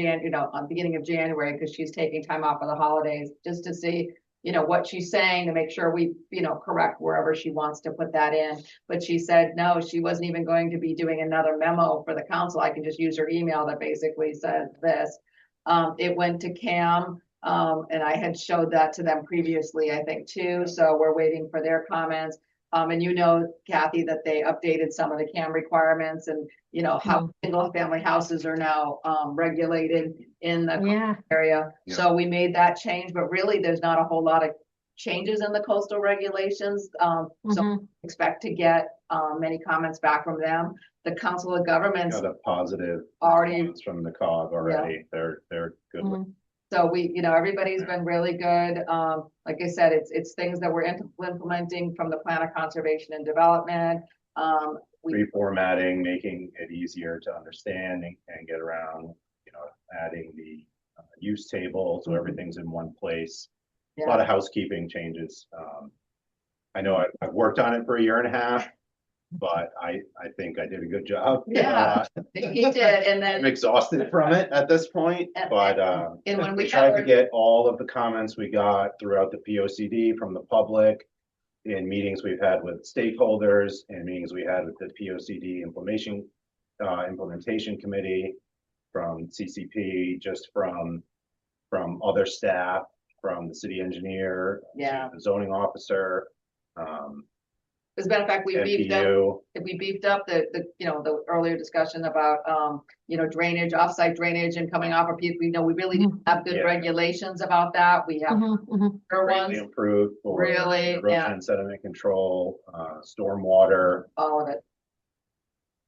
beginning of January, because she's taking time off for the holidays, just to see, you know, what she's saying to make sure we, you know, correct wherever she wants to put that in. But she said, no, she wasn't even going to be doing another memo for the council. I can just use her email that basically said this. It went to Cam, and I had showed that to them previously, I think too. So we're waiting for their comments. And you know, Kathy, that they updated some of the CAM requirements and, you know, how single family houses are now regulated in the area. Yeah. So we made that change, but really there's not a whole lot of changes in the coastal regulations. So expect to get many comments back from them. The Council of Governments Got a positive already, comments from the COG already. They're good. with so we, you know, everybody's been really good. Like I said, it's things that we're implementing from the Plan of Conservation and Development. reformatting, making it easier to understand and get around, you know, adding the use table so everything's in one place. A lot of housekeeping changes. I know I've worked on it for 1.5 years, but I think I did a good job. Yeah, he did, and then I'm exhausted from it at this point, but and when we tried to get all of the comments we got throughout the POCD from the public in meetings we've had with stakeholders and meetings we had with the POCD implementation committee, from CCP, just from other staff, from the city engineer, the zoning officer, as a matter of fact, we beefed up the you know, the earlier discussion about you know, drainage, offsite drainage and coming off of people. You know, we really didn't have good regulations about that. We have greatly improved for really erosion and sediment control, stormwater, all of it.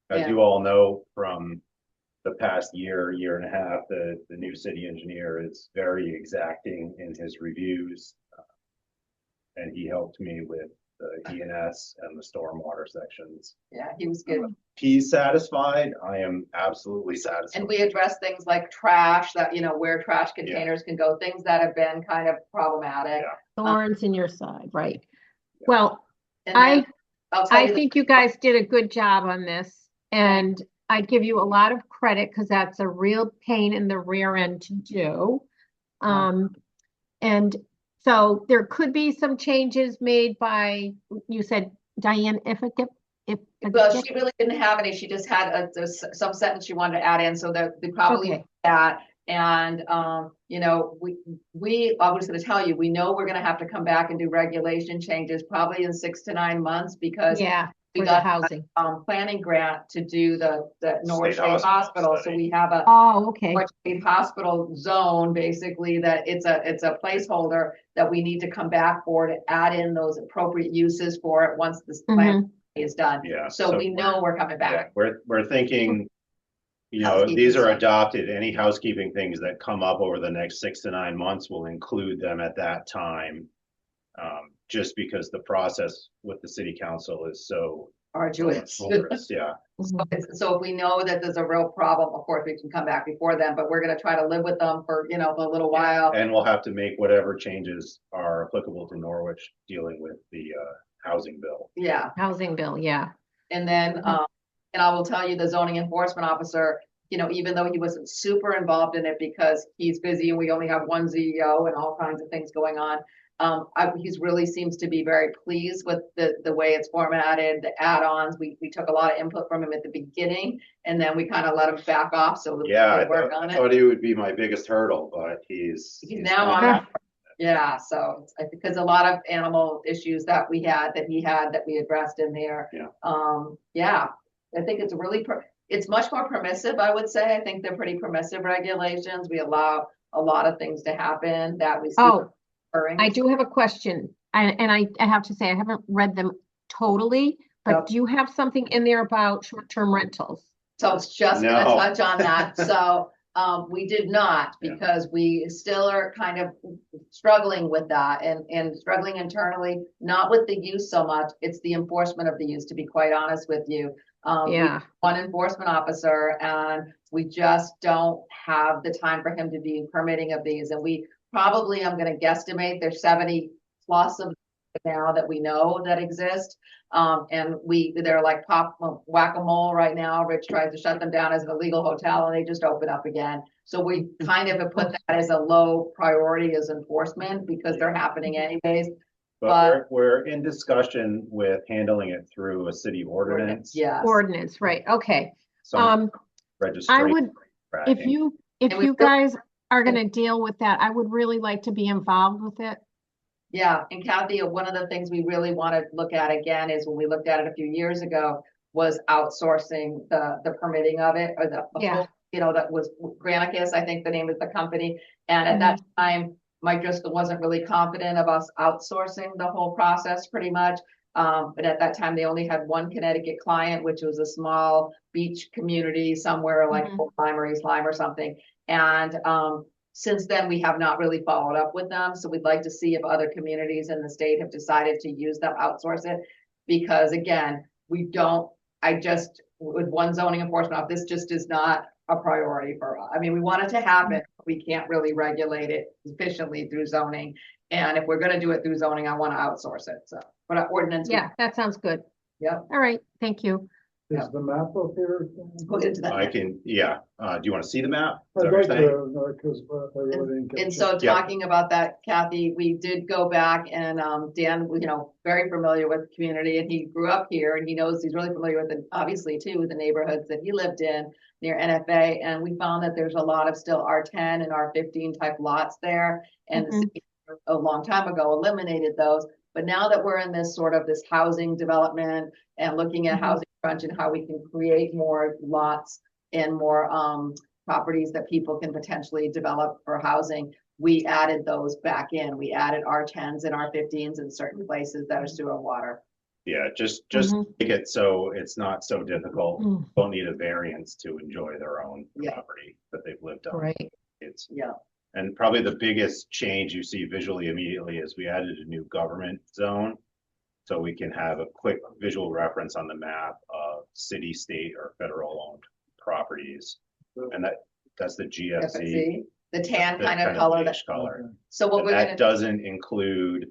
As you all know from the past year and a half, the new city engineer is very exacting in his reviews. And he helped me with the ENS and the stormwater sections. Yeah, he was good. He's satisfied. I am absolutely satisfied. And we address things like trash, that, you know, where trash containers can go, things that have been kind of problematic. Thorns in your side, right? Well, I think you guys did a good job on this, and I'd give you a lot of credit because that's a real pain in the rear end to do. And so there could be some changes made by, you said, Diane, well, she really didn't have any. She just had some sentence she wanted to add in, so that they probably that. And you know, I was going to tell you, we know we're going to have to come back and do regulation changes probably in 6 to 9 months, because we got housing planning grant to do the Norwich State Hospital. So we have a Norwich State Hospital zone, basically, that it's a placeholder that we need to come back for to add in those appropriate uses for it once this plan is done. So we know we're coming back. We're thinking, you know, these are adopted. Any housekeeping things that come up over the next 6 to 9 months, will include them at that time. Just because the process with the city council is so arduous. So if we know that there's a real problem, of course, we can come back before then, but we're going to try to live with them for, you know, a little while. And we'll have to make whatever changes are applicable to Norwich dealing with the housing bill. Housing bill, And then, and I will tell you, the zoning enforcement officer, you know, even though he wasn't super involved in it because he's busy and we only have one CEO and all kinds of things going on, he's really seems to be very pleased with the way it's formatted, the add-ons. We took a lot of input from him at the beginning, and then we kind of let him back off so we could work on it. I thought he would be my biggest hurdle, but he's now on. So because a lot of animal issues that he had that we addressed in there. I think it's really it's much more permissive, I would say. I think they're pretty permissive regulations. We allow a lot of things to happen that we see. I do have a question, and I have to say I haven't read them totally, but do you have something in there about short-term rentals? So it's just going to touch on that. So we did not, because we still are kind of struggling with that and struggling internally, not with the use so much. It's the enforcement of the use, to be quite honest with you. One enforcement officer, and we just don't have the time for him to be permitting of these. And we probably, I'm going to guesstimate, there's 70 plus of now that we know that exist. And they're like whack-a-mole right now. Rich tried to shut them down as an illegal hotel and they just open up again. So we kind of have put that as a low priority as enforcement because they're happening anyways. But we're in discussion with handling it through a city ordinance. Yes. Ordinance, right, okay. Some I registration. would, if tracking. you And we guys are gonna deal with that, I would really like to be involved with it. Yeah, and Kathy, one of the things we really want to look at again is when we looked at it a few years ago was outsourcing the permitting of it or the Yeah. whole, you know, that was Granicus, I think the name of the company. And at that time, Mike Driscoll wasn't really confident of us outsourcing the whole process pretty much. But at that time, they only had one Connecticut client, which was a small beach community somewhere like Lime or East Lyme or something. And since then, we have not really followed up with them. So we'd like to see if other communities in the state have decided to use them, outsource it. Because again, with one zoning enforcement officer, this just is not a priority for us. I mean, we want it to happen. We can't really regulate it efficiently through zoning. And if we're gonna do it through zoning, I want to outsource it. So, but our ordinance. Yeah, that sounds good. Yep. All right, thank you. Is the map up here? We'll get to that. I can, yeah. Do you want to see the map? Is that I'd what like you're saying? to, because I really didn't get. And so Yeah. talking about that, Kathy, we did go back and Dan, you know, very familiar with the community and he grew up here and he knows he's really familiar with it, obviously too, with the neighborhoods that he lived in near NFA. And we found that there's a lot of still R10 and R15 type lots there. And the city a long time ago eliminated those. But now that we're in this sort of this housing development and looking at housing crunch and how we can create more lots and more properties that people can potentially develop for housing, we added those back in. We added R10s and R15s in certain places that are sewer and water. Yeah, just make it so it's not so difficult. Don't need a variance to enjoy their own property that they've lived on. Right. It's Yeah. And probably the biggest change you see visually immediately is we added a new government zone. So we can have a quick visual reference on the map of city, state, or federal owned properties. And that's the GFZ. The tan kind of color. Beige color. So what And we're that gonna, doesn't include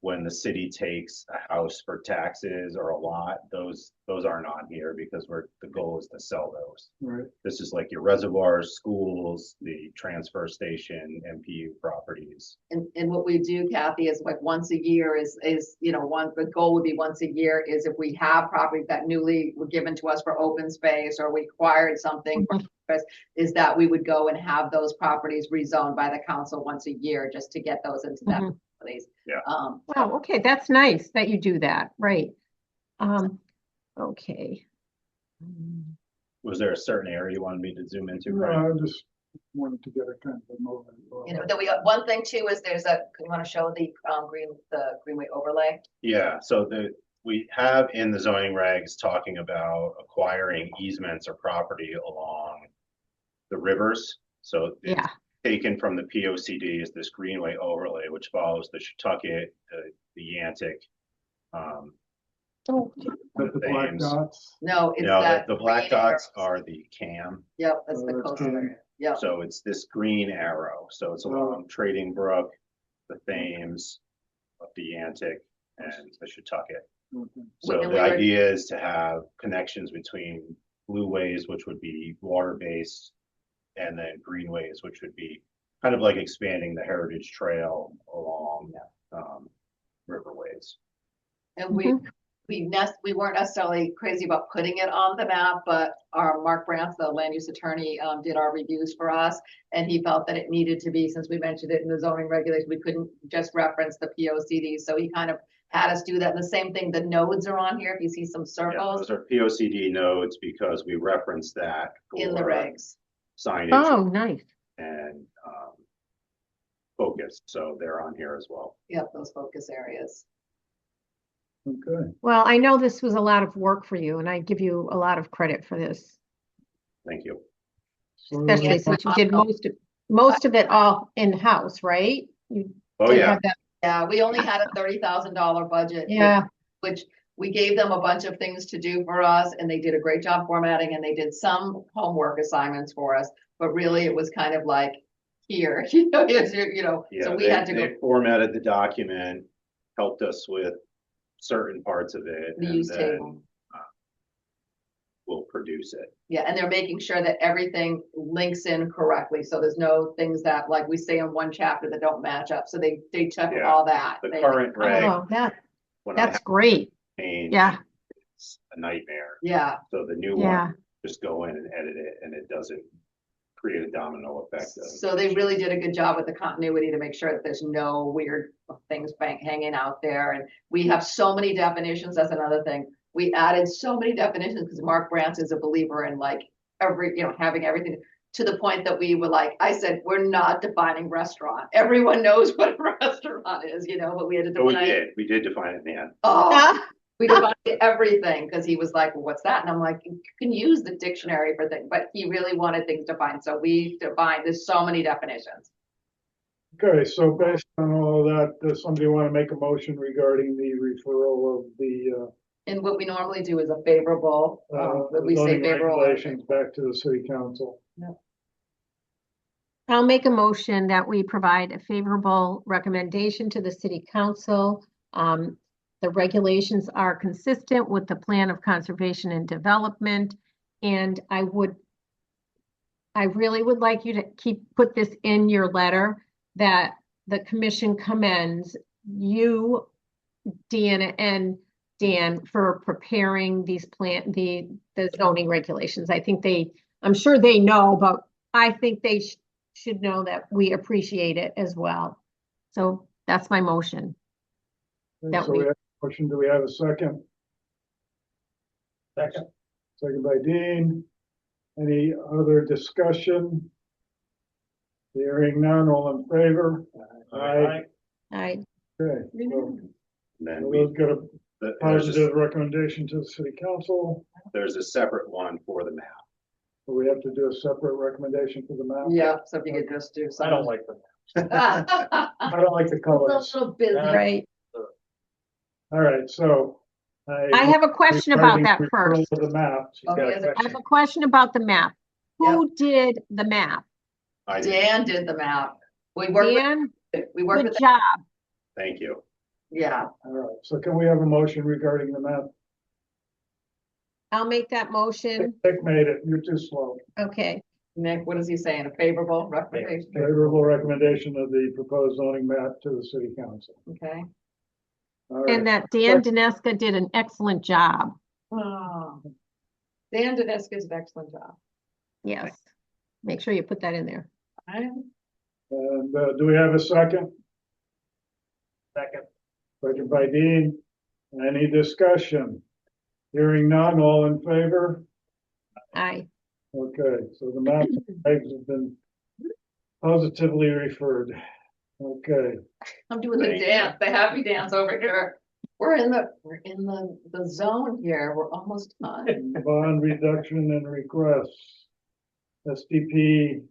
when the city takes a house for taxes or a lot, those aren't on here because the goal is to sell those. Right. This is like your reservoirs, schools, the transfer station, MPU properties. and what we do, Kathy, is like once a year is, you know, the goal would be once a year is if we have properties that newly were given to us for open space or we acquired something, is that we would go and have those properties rezoned by the council once a year just to get those into that place. Yeah. Wow, okay, that's nice that you do that, right? Okay. Was there a certain area you wanted me to zoom into? No, Brian? I just wanted to get a kind of a moment. You know, then one thing too is you want to show the Greenway overlay? Yeah, so we have in the zoning regs talking about acquiring easements or property along the rivers. So it's taken from the POCD is this Greenway overlay, which follows the Shetucket, the Yantic. The black dots. No, it's No, that. the black green dots arrow. are the CAM. Yep, that's the that's coastal CAM. area. Yep. So it's this green arrow. So it's along Trading Brook, the Thames, the Yantic, and the Shetucket. Okay. So And the we were- idea is to have connections between blueways, which would be water-based, and then greenways, which would be kind of like expanding the Heritage Trail along riverways. And we weren't necessarily crazy about putting it on the map, but our Mark Brantz, the land use attorney, did our reviews for us. And he felt that it needed to be, since we mentioned it in the zoning regulation, we couldn't just reference the POCD. So he kind of had us do that. And the same thing, the nodes are on here. If you see some Yeah, circles those are POCD nodes because we reference that in the for regs. signage Oh, nice. and focus. So they're on here as well. Yep, those focus areas. Okay. Well, I know this was a lot of work for you and I give you a lot of credit for this, Thank you. So, especially since you did most of it all in-house, right? You Oh, did yeah. have that. Yeah, we only had a $30,000 budget. Yeah. Which we gave them a bunch of things to do for us and they did a great job formatting and they did some homework assignments for us. But really it was kind of like here, Yeah, so we had to go. they formatted the document, helped us with certain parts of it. The and use then, table. We'll produce it. Yeah, and they're making sure that everything links in correctly, so there's no things that, like we say in one chapter, that don't match up, so they took Yeah. all that. The They- current reg, Oh, when I that's have great. to change, Yeah, it's a nightmare. Yeah, So the new yeah. one, just go in and edit it and it doesn't create a domino effect. so they really did a good job with the continuity to make sure that there's no weird things hanging out there, and we have so many definitions, that's another thing. We added so many definitions because Mark Brandt is a believer in like having everything, to the point that we were like, I said, we're not defining restaurant. Everyone knows what a restaurant is, but we had to But we define. did define it in the end. Oh, we defined everything because he was like, well, what's that? And I'm like, you can use the dictionary for things, but he really wanted things defined. So we defined, there's so many definitions. Okay, so based on all of that, does somebody want to make a motion regarding the referral of the And what we normally do is a favorable, we say zoning favorable. regulations back to the city council? I'll make a motion that we provide a favorable recommendation to the city council. The regulations are consistent with the plan of conservation and development. And I really would like you to put this in your letter, that the commission commends you, Deanna and Dan, for preparing these the zoning regulations. I'm sure they know, but I think they should know that we appreciate it as well. So that's my motion. Okay, so we have a motion, do we have a second? Second. Second by Dean. Any other discussion? Hearing none, all in favor? Aye. I Okay, so And then we'll get a there's positive recommendation to the city council. a separate one for the map. So we have to do a separate recommendation for the map. Yeah, so if you could just do I some. don't like them. I don't like the colors. Little busy. right. All right, so. I have a question about that Regarding first. referral of the map. She's got a Okay, I question. have a question about the map. Who did the map? I did. Dan did the map. We worked Dan, we worked good with, job. Thank you. yeah. All right, so can we have a motion regarding the map? I'll make that motion. Dick made it, you're too slow. Okay. Nick, what is he saying? A favorable recommendation? Favorable recommendation of the proposed zoning map to the city council. Okay. All right, And that Dan Dineska did an excellent job. Oh. Dan Dineska is an excellent job. Yes. Make sure you put that in there. and do we have a second? Second. Second by Dean. Any discussion? Hearing none, all in favor? Aye. Okay, so the map regs have been positively referred. Okay, I'm doing the Thank you. dance, the happy dance over here. We're in the zone here. We're almost done. bond reduction and requests. SDP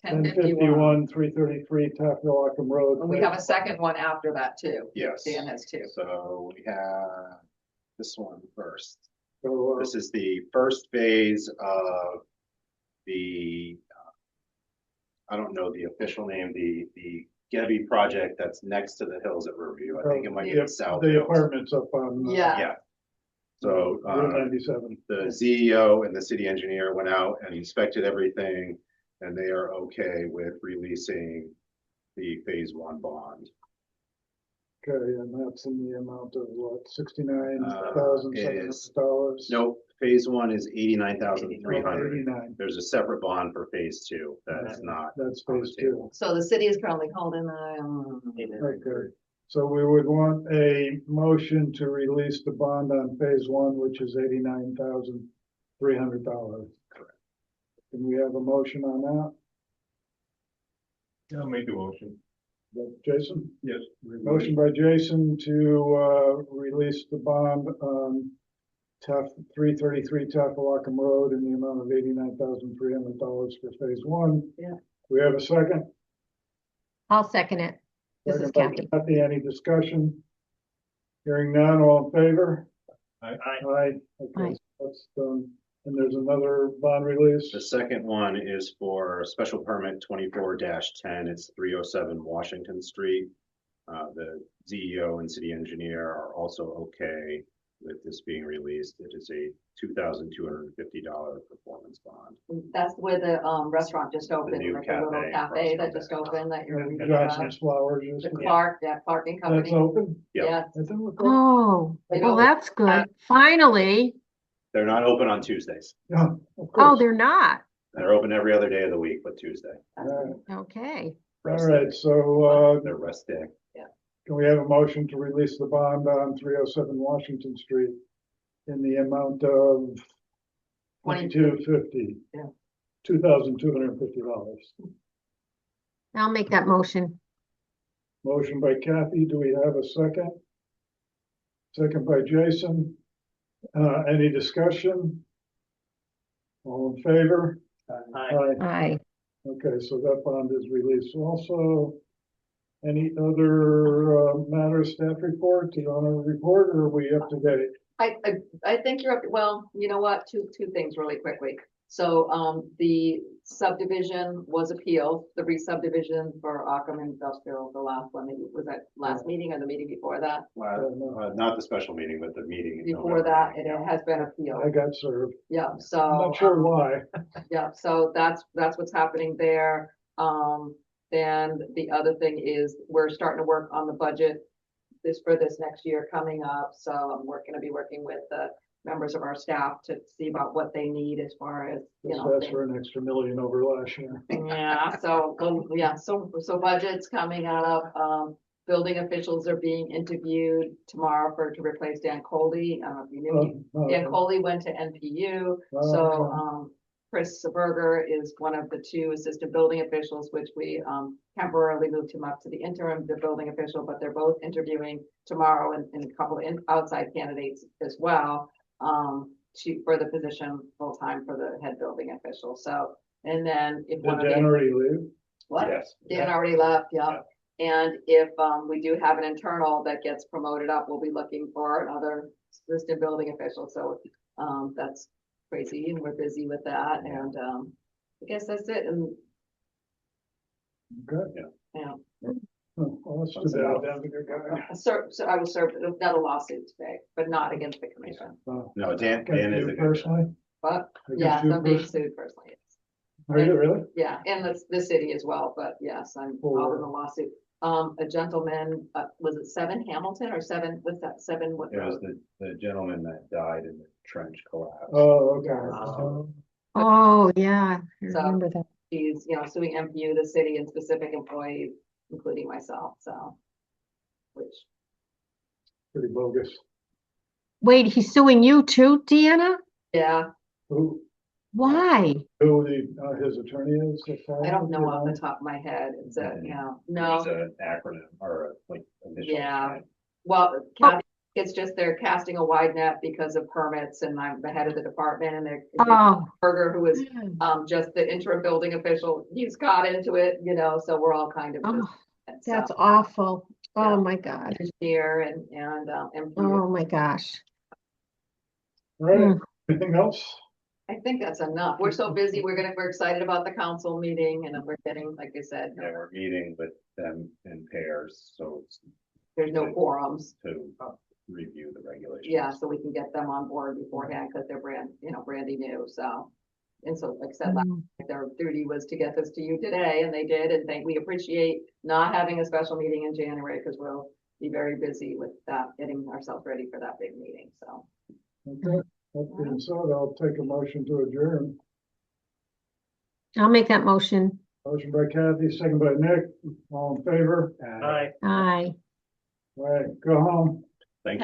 1051. 333 Tafilockham Road. And we have a second one after that too. Yes. Dan has two. So we have this one first. So, This is the first phase of the, I don't know the official name, the Gebby project that's next to the hills at Riverview. I think it might be the South the Hills. apartments up on. Yeah. Yeah. So, Route 97. the CEO and the city engineer went out and inspected everything, and they are okay with releasing the phase one bond. Okay, and that's in the amount of what, $69,700? Nope, phase one is 89,300. 89. There's a separate bond for phase two that's not. That's on the phase table. two. So the city is currently holding Okay, so we would want a motion to release the bond on phase one, which is $89,300. Correct. Can we have a motion on that? I'll make the motion. Jason? Yes. Motion by Jason to release the bond on 333 Tafilockham Road in the amount of $89,300 for phase one. Yeah. We have a second? I'll second it. This is Second by Kathy. Kathy, any discussion? Hearing none, all in favor? Aye. Aye. Okay, Aye. so that's done. And there's another bond release. The second one is for special permit 24-10. It's 307 Washington Street. The CEO and city engineer are also okay with this being released. It is a $2,250 performance bond. That's where the restaurant just opened, new like a little cafe cafe across that from just that. opened that you're reading Johnson's about. Flowers. The is- Clark, that Clarking That's company. open? Yeah. Yeah, Is that what- Oh, They well, don't- that's good. Finally. They're not open on Tuesdays. Yeah, of Oh, course. they're not. They're open every other day of the week, but Tuesday. Okay. All Rest right, day. so, Their rest day. can we have a motion to release the bond on 307 Washington Street in the amount of $22.50? Yeah. $2,250. I'll make that motion. Motion by Kathy, do we have a second? Second by Jason. Any discussion? All in favor? Aye. Aye. Okay, so that bond is released. Also, any other matters, staff report? Do you want to report, or are we up to date? I think you're up, well, you know what, two things really quickly. So, the subdivision was appealed, the re-subdivision for Ockham Industrial, the last one, maybe, was that last meeting or the meeting before that? Not the special meeting, but the meeting. in Before November. that, it has been I appealed, got served. yeah, I'm so. not sure why. Yeah, so that's what's happening there. And the other thing is we're starting to work on the budget for this next year coming up. So I'm gonna be working with the members of our staff to see about what they need as far as, you Just know. asked for an extra million over last year. Yeah, so budget's coming up. Building officials are being interviewed tomorrow to replace Dan Coley. If you knew, Dan Coley went to NPU, so, Chris Berger is one of the two assistant building officials, which we, temporarily moved him up to the interim, the building official, but they're both interviewing tomorrow and a couple of outside candidates as well, for the position full-time for the head building official. So, and then if one Did of Dan the, already leave? what? Yes. Dan already left, yeah. And if, we do have an internal that gets promoted up, we'll be looking for another assistant building official. So, that's crazy and we're busy with that. And, I guess that's it. And, Good. yeah. Well, that's too That's bad. enough. Dan's a good guy. So I was served another lawsuit today, but not against the commission, No, Dan Against is a you good guy. personally? but Against yes, you I'm being personally? sued personally. Are you really? Yeah, and the city as well, but yes, I'm involved in the lawsuit. A gentleman, was it 7 Hamilton or 7, what's that, 7, what? It was the gentleman that died in the trench collapse. Oh, okay. Oh, yeah. I So- remember that. He's, suing MPU, the city, and specific employees, including myself, so. Which, Pretty bogus. Wait, he's suing you too, Deanna? yeah, Who Why? his attorney is? I don't know off the top of my head, it's a, no. It's an acronym or initial. Yeah. Well, Kathy, it's just they're casting a wide net because of permits and I'm the head of the department and they're. Oh. Berger, who is just the interim building official, he's caught into it, so we're all kind of just. Oh, that's awful. Yeah. Oh, my God. Engineer and MPU. Oh, my gosh. All right, anything else? I think that's enough. We're so busy. We're excited about the council meeting and we're getting, like I said, Yeah, we're meeting with them in pairs, so it's there's no quorums. to review the regulations. Yeah, so we can get them on board beforehand because they're brandy new, so. And so, like I said, their duty was to get this to you today and they did, and we appreciate not having a special meeting in January because we'll be very busy with that, getting ourselves ready for that big meeting, so. Okay, that being said, I'll take a motion to adjourn. I'll make that motion. Motion by Kathy, second by Nick, all in favor? Aye. Aye. All right, go home.